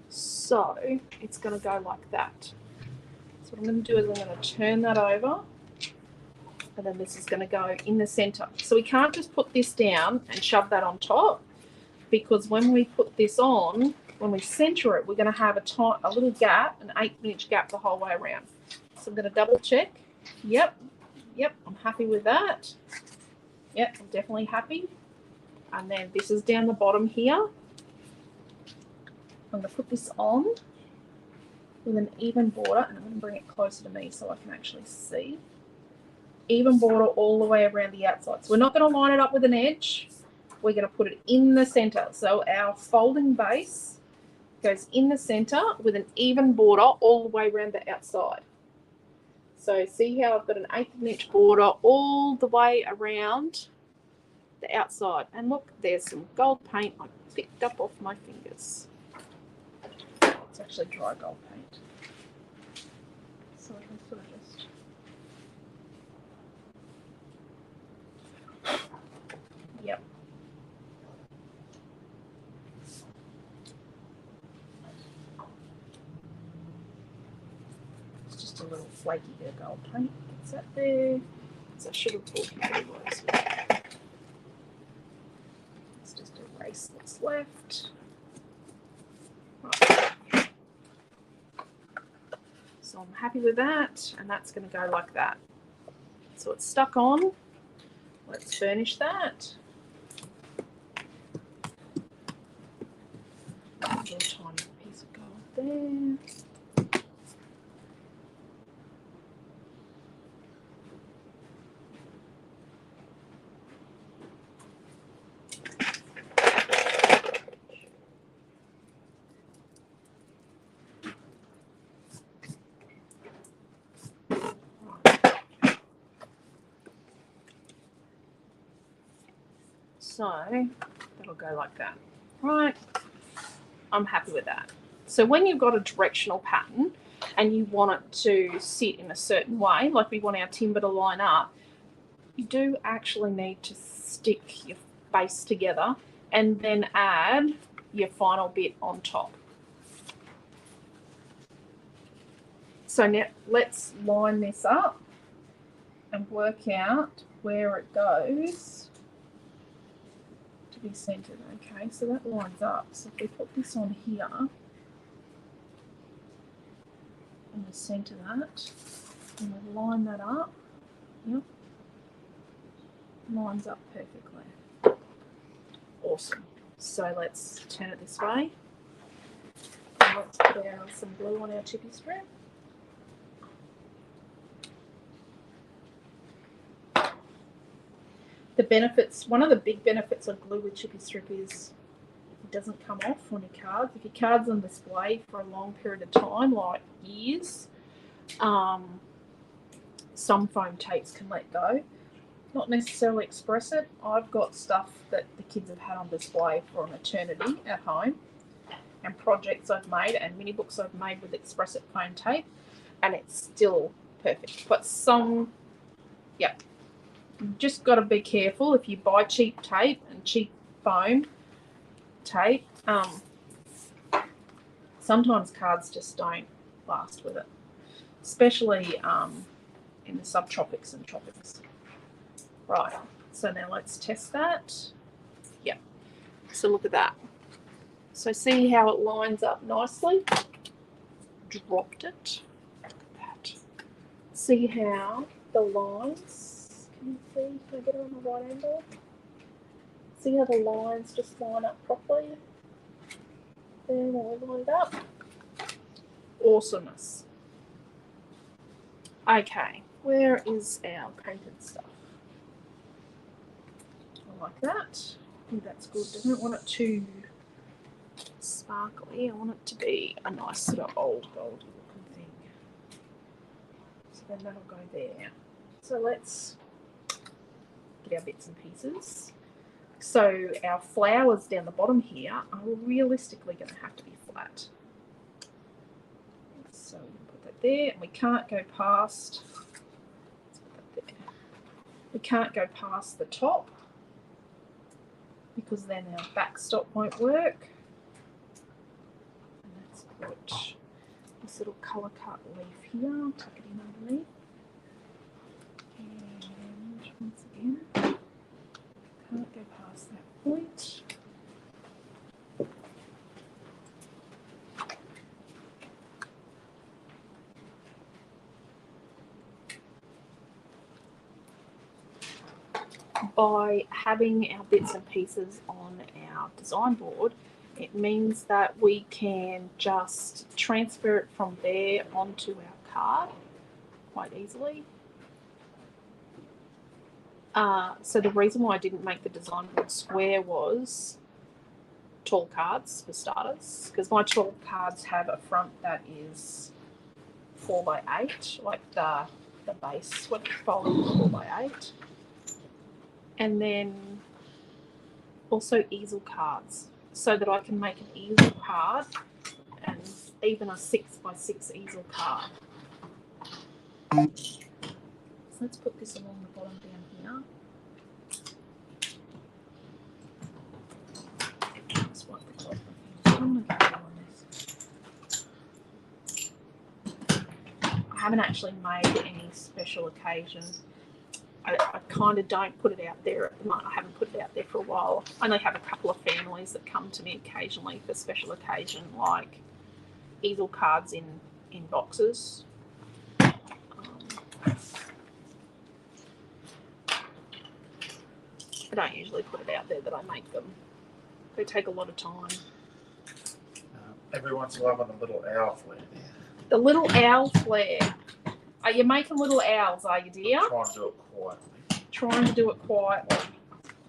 So it's going to go like that. So what I'm going to do is I'm going to turn that over, and then this is going to go in the center. So we can't just put this down and shove that on top, because when we put this on, when we center it, we're going to have a little gap, an 1/8 gap the whole way around. So I'm going to double check. Yep, I'm happy with that. Yep, I'm definitely happy. And then this is down the bottom here. I'm going to put this on, with an even border, and I'm going to bring it closer to me so I can actually see. Even border all the way around the outside. So we're not going to line it up with an edge. We're going to put it in the center. So our folding base goes in the center with an even border all the way around the outside. So see how I've got an 1/8 of an inch border all the way around the outside. And look, there's some gold paint I picked up off my fingers. It's actually dry gold paint. So I can sort of just... Yep. It's just a little flaky bit of gold paint. Gets that there. So I should have pulled it otherwise. Let's just erase what's left. Right. So I'm happy with that, and that's going to go like that. So it's stuck on. Let's burnish that. A little tiny piece of gold there. So that'll go like that. Right, I'm happy with that. So when you've got a directional pattern and you want it to sit in a certain way, like we want our timber to line up, you do actually need to stick your base together and then add your final bit on top. So now let's line this up and work out where it goes to be centered. Okay, so that lines up. So if we put this on here and we center that and we line that up, yep, lines up perfectly. Awesome. So let's turn it this way and let's put some glue on our chippy strip. The benefits, one of the big benefits of glue with chippy strip is it doesn't come off on your cards. If your card's on display for a long period of time, like years, some foam tapes can let go. Not necessarily express it. I've got stuff that the kids have had on display for an eternity at home, and projects I've made and mini books I've made with express it foam tape, and it's still perfect. But some, yeah. You've just got to be careful if you buy cheap tape and cheap foam tape. Sometimes cards just don't last with it, especially in the subtropics and tropics. Right, so now let's test that. Yep, so look at that. So see how it lines up nicely? Dropped it. Look at that. See how the lines... Can you see? Can I get it on the right angle? See how the lines just line up properly? There, when we line it up. Awesomeness. Okay, where is our painted stuff? I like that. I think that's good. I don't want it too sparkly. I want it to be a nice sort of old goldy looking thing. So then that'll go there. So let's our bits and pieces. So our flowers down the bottom here are realistically going to have to be flat. So we can put that there, and we can't go past. Let's put that there. We can't go past the top because then our backstop won't work. And let's put this little colour cut leaf here. I'll tuck it in underneath. And once again, can't go past that point. By having our bits and pieces on our design board, it means that we can just transfer it from there onto our card quite easily. So the reason why I didn't make the design board square was tall cards for starters, because my tall cards have a front that is 4x8, like the base when it's folded 4x8, and then also easel cards, so that I can make an easel card and even a 6x6 easel card. So let's put this along the bottom down here. Just wipe the cloth off. I'm gonna go on this. I haven't actually made any special occasion. I kind of don't put it out there at the moment. I haven't put it out there for a while. I only have a couple of families that come to me occasionally for special occasion, like easel cards in boxes. I don't usually put it out there that I make them. They take a lot of time. Every once in a while on the little owl flare there. The little owl flare. Are you making little owls, are you, dear? Trying to do it quietly. Trying to do it quietly.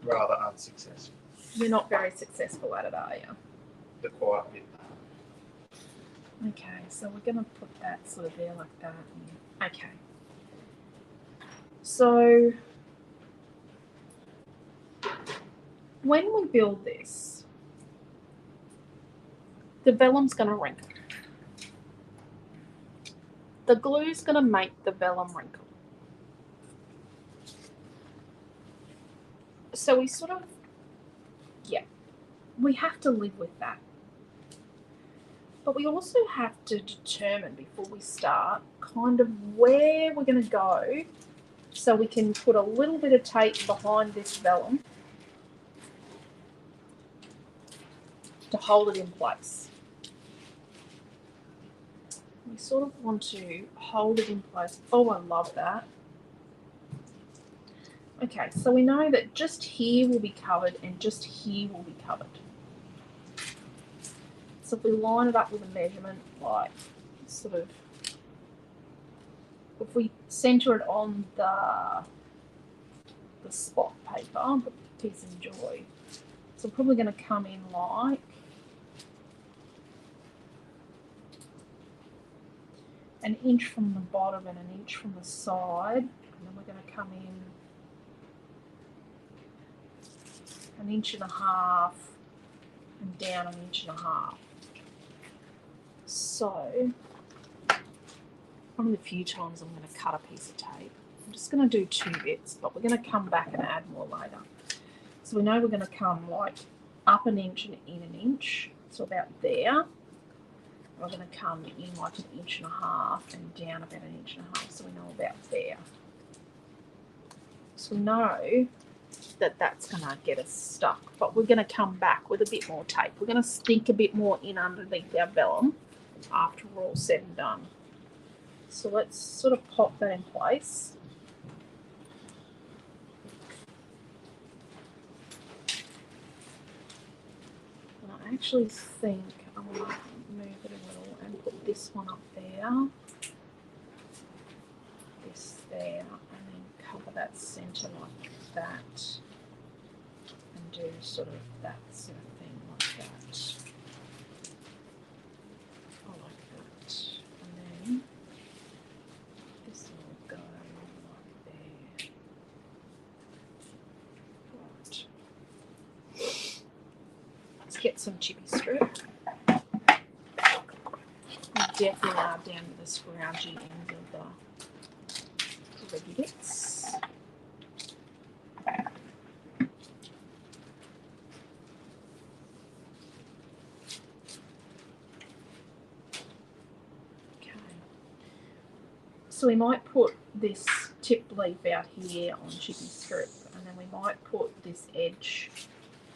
Rather unsuccessful. You're not very successful at it, are you? The quiet bit. Okay, so we're going to put that sort of there like that. Okay. So when we build this, the vellum's going to wrinkle. The glue's going to make the vellum wrinkle. So we sort of, we have to live with that. But we also have to determine before we start kind of where we're going to go, so we can put a little bit of tape behind this vellum to hold it in place. We sort of want to hold it in place. Oh, I love that. Okay, so we know that just here will be covered and just here will be covered. So if we line it up with a measurement, like sort of, if we center it on the spot paper, the Peace and Joy, so we're probably going to come in like an inch from the bottom and an inch from the side, and then we're going to come in 1.5 inches and down 1.5 inches. So one of the few times I'm going to cut a piece of tape. I'm just going to do 2 bits, but we're going to come back and add more later. So we know we're going to come like up 1 inch and in 1 inch, so about there. We're going to come in like 1.5 inches and down about 1.5 inches, so we know about there. So we know that that's going to get us stuck, but we're going to come back with a bit more tape. We're going to stick a bit more in underneath our vellum after we're all said and done. So let's sort of pop that in place. And I actually think I'm going to move it a little and put this one up there, this there, and then cover that centre like that, and do sort of that sort of thing like that. I like that. And then this will go like there. Right. Let's get some chippy strip. We definitely are down to the scroungy end of the reggy bits. So we might put this tip leaf out here on chippy strip, and then we might put this edge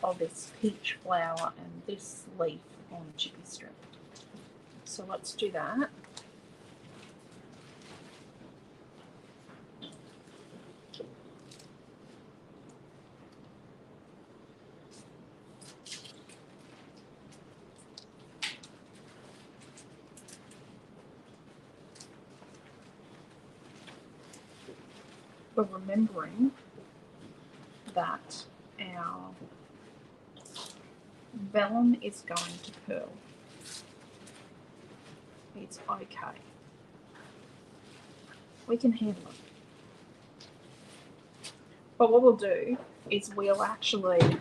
of this peach flower and this leaf on chippy strip. So let's do that. But remembering that our vellum is going to purl. It's okay. We can handle it. But what we'll do is we'll actually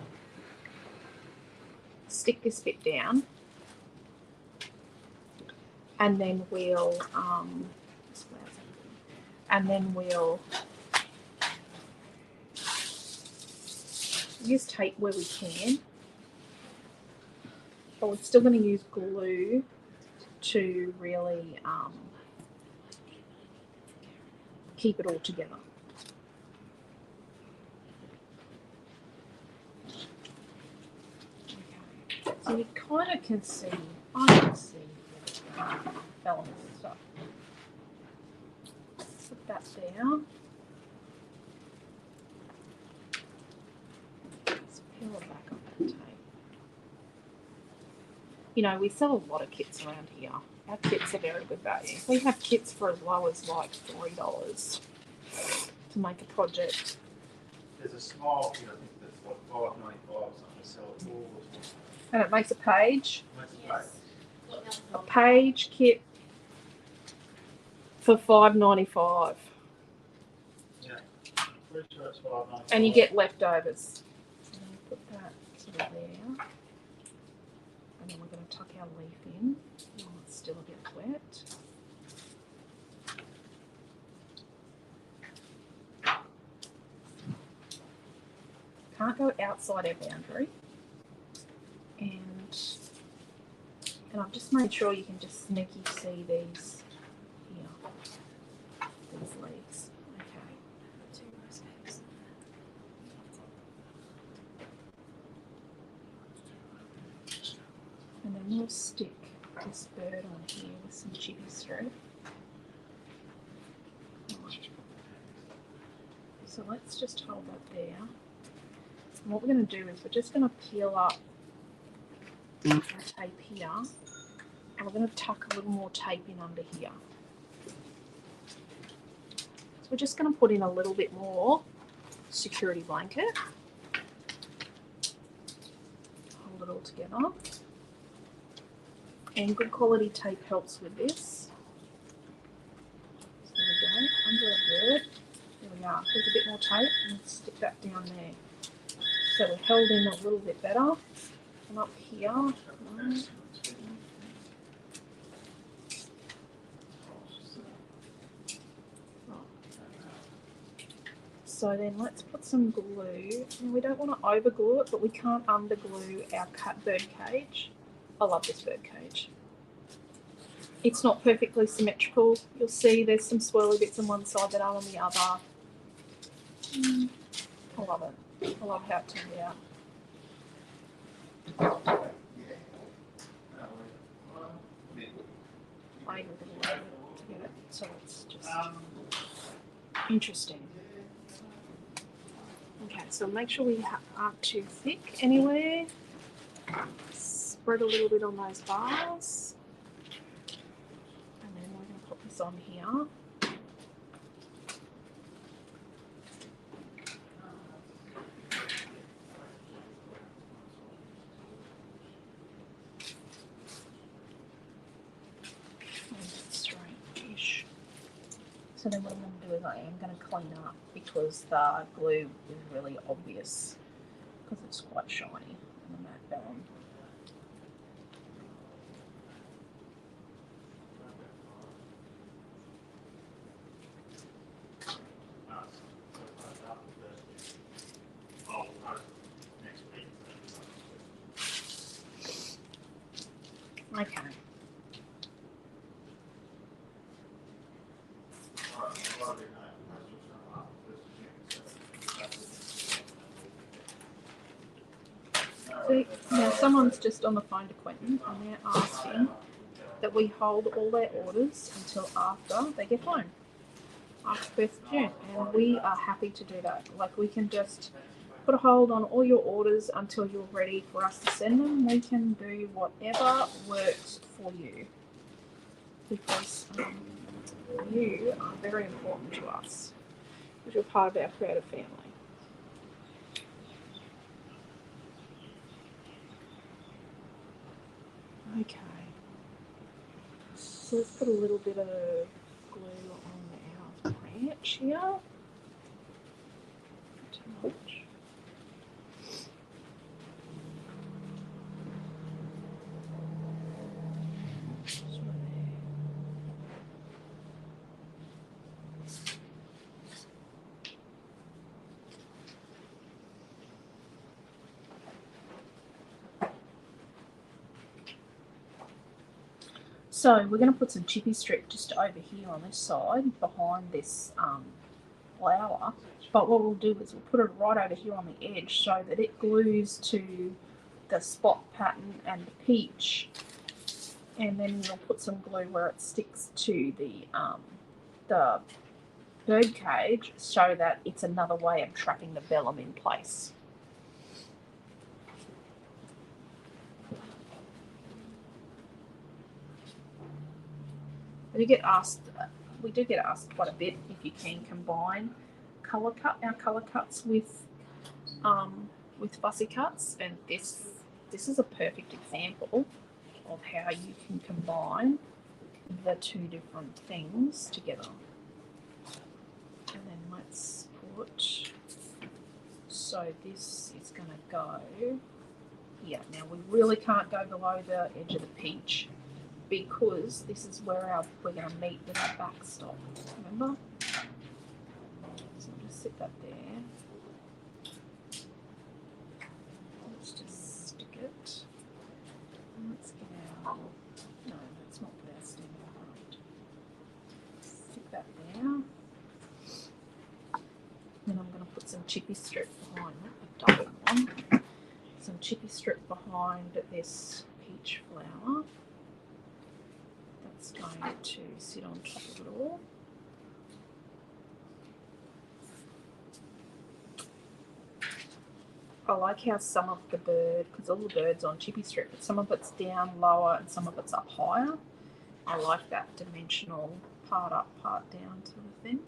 stick this bit down, and then we'll use tape where we can, but we're still going to use glue to really keep it all together. Okay. So you kind of can see, I can see vellum and stuff. Put that there. Let's peel it back on that tape. You know, we sell a lot of kits around here. Our kits are very good value. We have kits for as low as like $3 to make a project. There's a small kit, I think that's what, $5.95 or something, they sell it all the time. And it makes a page. Makes it Yes. A page kit for $5.95. Yeah. Pretty sure it's $5.95. And you get leftovers. So then we put that sort of there. And then we're going to tuck our leaf in while it's still a bit wet. Can't go outside our boundary. And I've just made sure you can just sneaky see these here. These leaves. Okay. Two rose papers. And then we'll stick this bird on here with some chippy thread. So let's just hold that there. And what we're going to do is we're just going to peel up our tape here, and we're going to tuck a little more tape in under here. So we're just going to put in a little bit more security blanket. Hold it all together. And good quality tape helps with this. So there we go, under our bird. There we are. There's a bit more tape, and stick that down there. So we're held in a little bit better. And up here. Right. So then let's put some glue. And we don't want to over glue it, but we can't under glue our bird cage. I love this bird cage. It's not perfectly symmetrical. You'll see there's some swirly bits on one side that are on the other. I love it. I love how it turned out. Playing with it a little bit to get it so it's just interesting. Okay, so make sure we aren't too thick anywhere. Spread a little bit on those bars. And then we're going to put this on here. Straight-ish. So then what I'm going to do is I am going to clean up because the glue is really obvious because it's quite shiny on the matte vellum. Okay. So now someone's just on the phone to Quentin and they're asking that we hold all their orders until after they get home, after 1st of June, and we are happy to do that. Like, we can just put a hold on all your orders until you're ready for us to send them. We can do whatever works for you because you are very important to us. because you're part of our creative family. Okay. So let's put a little bit of glue on our branch here. Not too much. Sort of there. So we're going to put some chippy strip just over here on this side behind this flower. But what we'll do is we'll put it right over here on the edge so that it glues to the spot pattern and the peach. And then we'll put some glue where it sticks to the bird cage so that it's another way of trapping the vellum in place. We do get asked quite a bit if you can combine our colour cuts with fussy cuts, and this is a perfect example of how you can combine the two different things together. And then let's put, so this is going to go here. Now we really can't go below the edge of the peach, because this is where we're going to meet with our backstop, remember? So I'll just sit that there. Let's just stick it. And let's get our, no, let's not put our stem in front. Stick that there. Then I'm going to put some chippy strip behind it, a double one. Some chippy strip behind this peach flower. It's going to sit on top of it all. I like how some of the bird, because all the bird's on chippy strip, but some of it's down lower and some of it's up higher. I like that dimensional part up, part down sort of thing.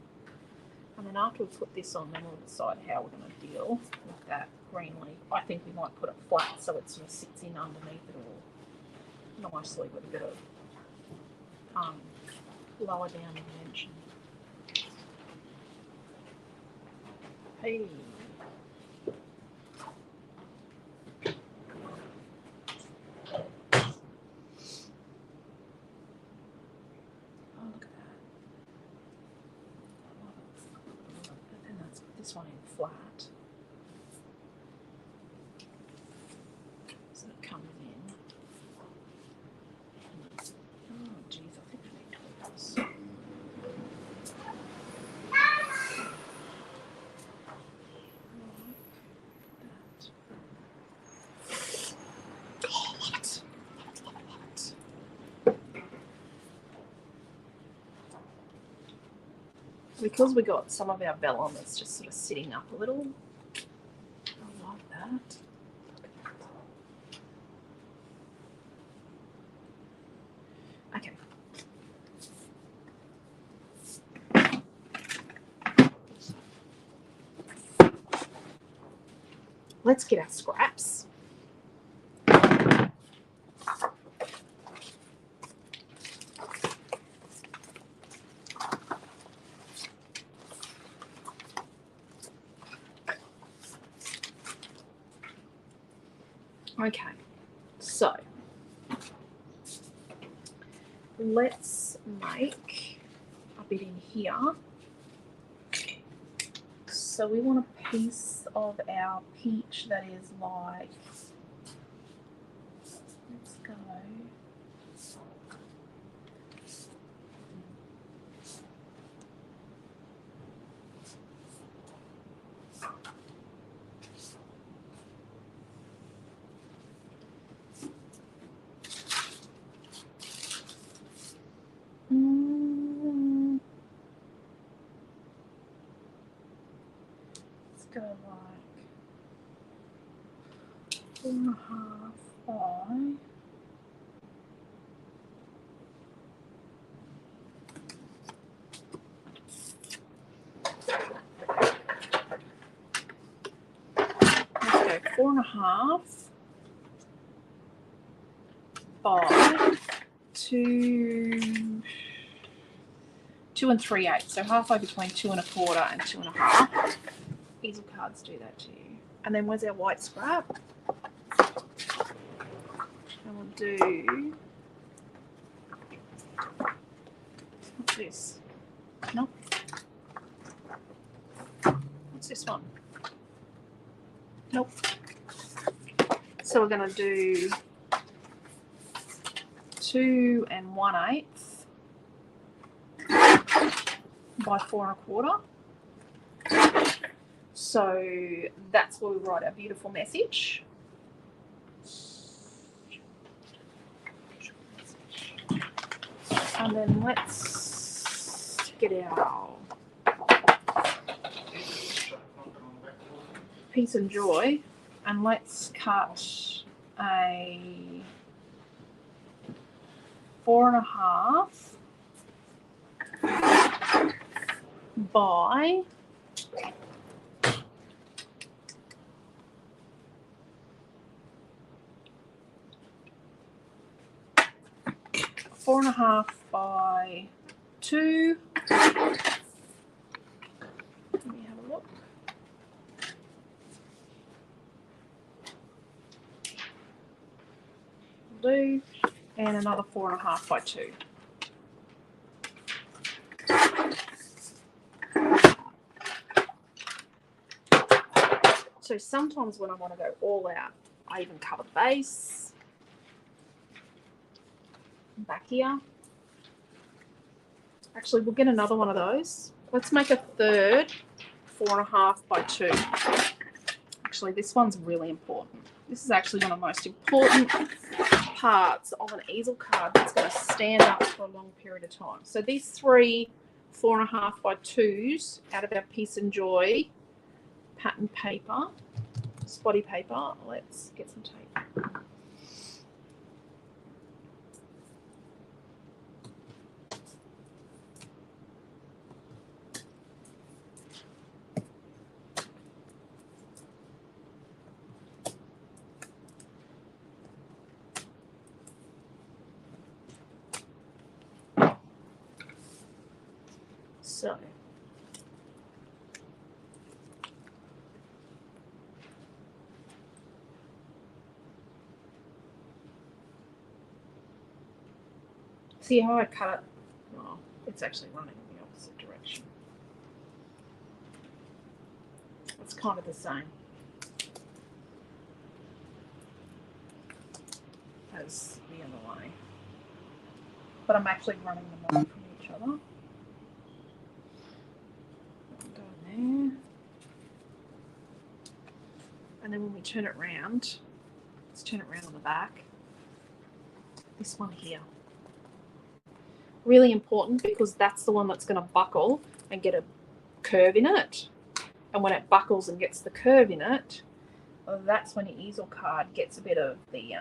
And then after we put this on, then we'll decide how we're going to deal with that green leaf. I think we might put it flat so it sort of sits in underneath it all nicely with a bit of lower down dimension. Hey. Oh, look at that. And that's this one in flat. So it comes in. Oh, geez, I think I need tools. Because we got some of our vellum that's just sort of sitting up a little. I like that. Okay. Let's get our scraps. Okay, so let's make a bit in here. So we want a piece of our peach that is like, let's go. Let's go like 4.5 by 2 3/8. So halfway between 2 1/4 and 2 1/2. Easel cards do that to you. And then where's our white scrap? And we'll do, what's this? Nope. What's this one? Nope. So we're going to do 2 1/8 by 4 1/4. So that's where we write our beautiful message. And then let's get our peace and joy, and let's cut a 4.5 by 4.5 by 2. Let me have a look. Do, and another 4.5 by 2. So sometimes when I want to go all out, I even cover the base. Back here. Actually, we'll get another one of those. Let's make a third 4.5 by 2. Actually, this one's really important. This is actually one of the most important parts of an easel card that's going to stand up for a long period of time. So these 3 4.5 by 2s out of our Peace and Joy pattern paper, spotty paper. Let's get some tape. So see how I cut it? Oh, it's actually running in the opposite direction. It's kind of the same as the other way, but I'm actually running them on from each other. Go in there, and then when we turn it round, let's turn it round on the back. This one here. Really important because that's the one that's going to buckle and get a curve in it. And when it buckles and gets the curve in it, that's when your easel card gets a bit of the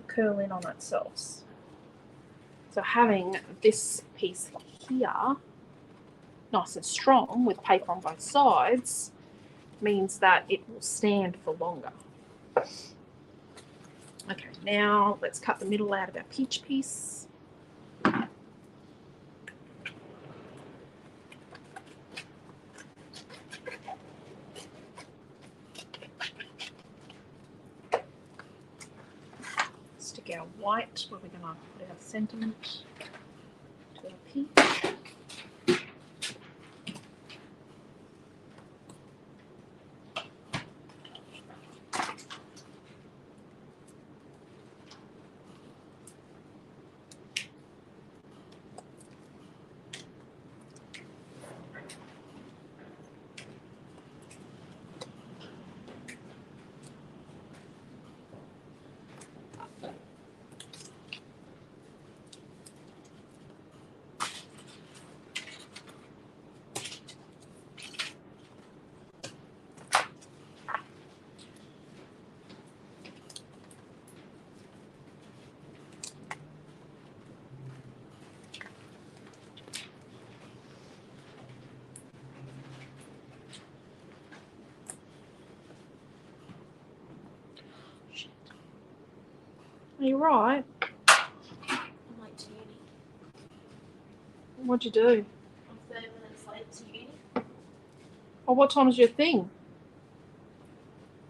curl in on itself. So having this piece here nice and strong with paper on both sides means that it will stand for longer. Okay, now let's cut the middle out of our peach piece. Stick our white where we're going to put our sentiment to our peach. Are you right? I'm late to uni. What'd you do? I'm 30 minutes late to uni. Oh, what time is your thing?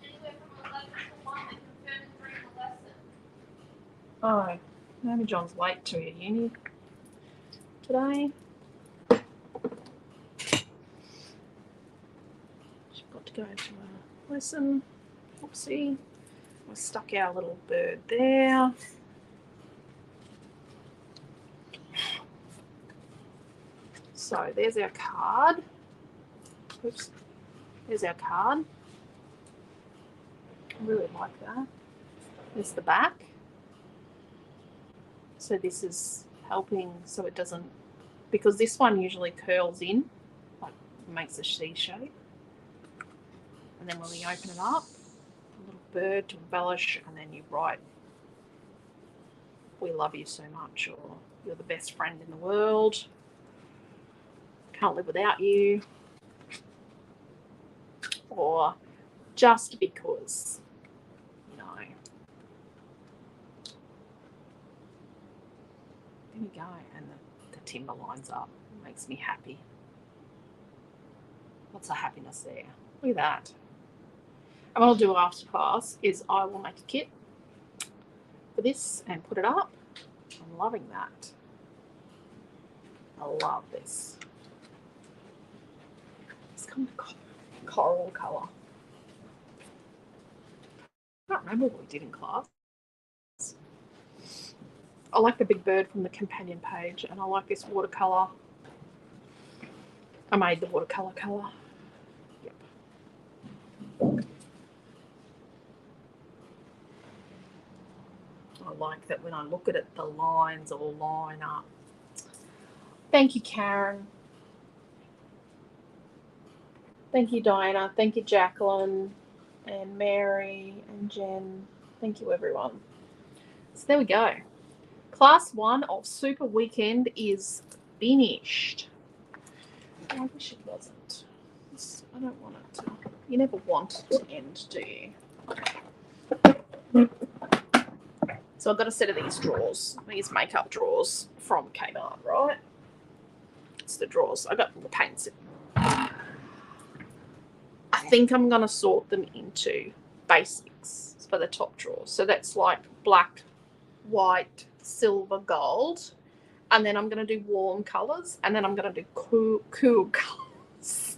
Anywhere from 11 to 1, they confirmed during the lesson. Oh, maybe John's late to your uni today. She's got to go to a lesson. Oopsie. We stuck our little bird there. So there's our card. Oops. There's our card. I really like that. There's the back. So this is helping so it doesn't, because this one usually curls in, like makes a C shape. And then when we open it up, a little bird to embellish, and then you write, "We love you so much," or "You're the best friend in the world," "Can't live without you," or "Just because," you know. There we go, and the timber lines up. It makes me happy. Lots of happiness there. Look at that. And what I'll do after class is I will make a kit for this and put it up. I'm loving that. I love this. It's kind of coral colour. I can't remember what we did in class. I like the big bird from the companion page, and I like this watercolour. I made the watercolour colour. Yep. I like that when I look at it, the lines all line up. Thank you, Karen. Thank you, Diana. Thank you, Jacqueline and Mary and Jen. Thank you, everyone. So there we go. Class 1 of Super Weekend is finished. I wish it wasn't. I don't want it to. You never want it to end, do you? So I've got a set of these drawers, these makeup drawers from Kmart, right? It's the drawers. I got the paints in. I think I'm going to sort them into basics for the top drawer. So that's like black, white, silver, gold. And then I'm going to do warm colours. And then I'm going to do cool colours.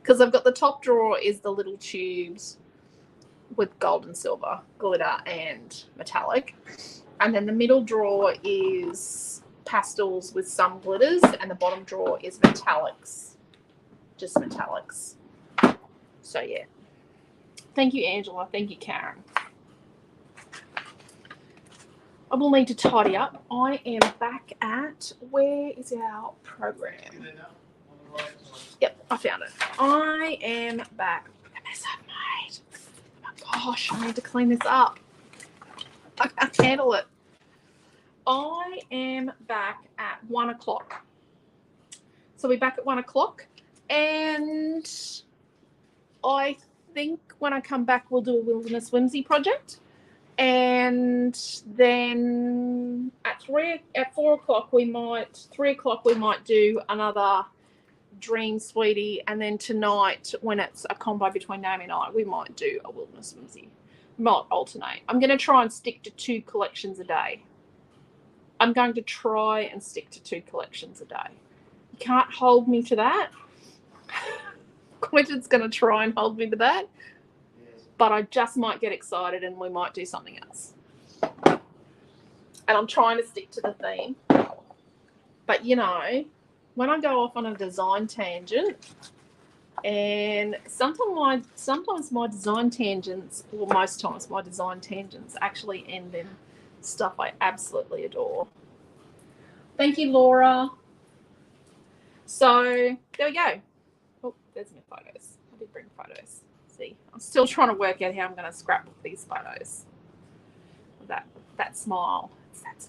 Because I've got the top drawer is the little tubes with gold and silver, glitter and metallic. And then the middle drawer is pastels with some glitters. And the bottom drawer is metallics. Just metallics. So yeah. Thank you, Angela. Thank you, Karen. I will need to tidy up. I am back at, where is our program? Yep, I found it. I am back. Look at this I've made. Oh my gosh, I need to clean this up. I can't handle it. I am back at 1 o'clock. So we're back at 1 o'clock. And I think when I come back, we'll do a Wilderness Whimsy project. And then at 4 o'clock, 3 o'clock, we might do another Dream Sweetie. And then tonight, when it's a combo between Naomi and I, we might do a Wilderness Whimsy. Might alternate. I'm going to try and stick to 2 collections a day. I'm going to try and stick to 2 collections a day. You can't hold me to that. Quentin's going to try and hold me to that. But I just might get excited and we might do something else. And I'm trying to stick to the theme. But, you know, when I go off on a design tangent, and sometimes my design tangents, or most times my design tangents actually end in stuff I absolutely adore. Thank you, Laura. So there we go. Oh, there's my photos. I did bring photos. See, I'm still trying to work out how I'm going to scrapbook these photos. That smile. It's that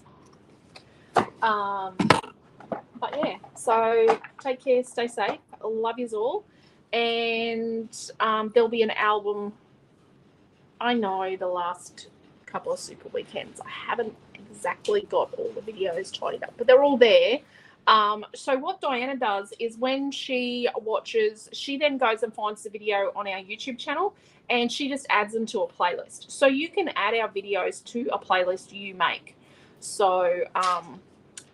smile. But yeah, so take care, stay safe. Love yous all. And there'll be an album. I know the last couple of super weekends. I haven't exactly got all the videos tidied up, but they're all there. So what Diana does is when she watches, she then goes and finds the video on our YouTube channel and she just adds them to a playlist. So you can add our videos to a playlist you make. So,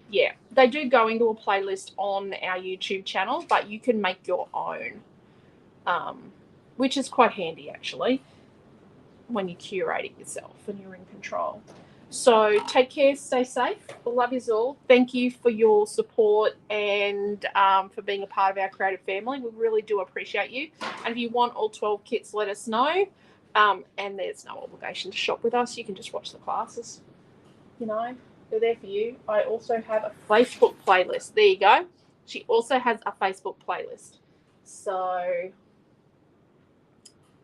yeah, they do go into a playlist on our YouTube channel, but you can make your own, which is quite handy actually when you curate it yourself and you're in control. So take care, stay safe. Love yous all. Thank you for your support and for being a part of our creative family. We really do appreciate you. And if you want all 12 kits, let us know. And there's no obligation to shop with us. You can just watch the classes. You know, they're there for you. I also have a Facebook playlist. There you go. She also has a Facebook playlist. So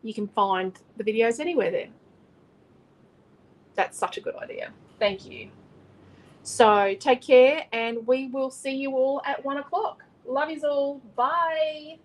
you can find the videos anywhere there. That's such a good idea. Thank you. So take care and we will see you all at 1 o'clock. Love yous all. Bye.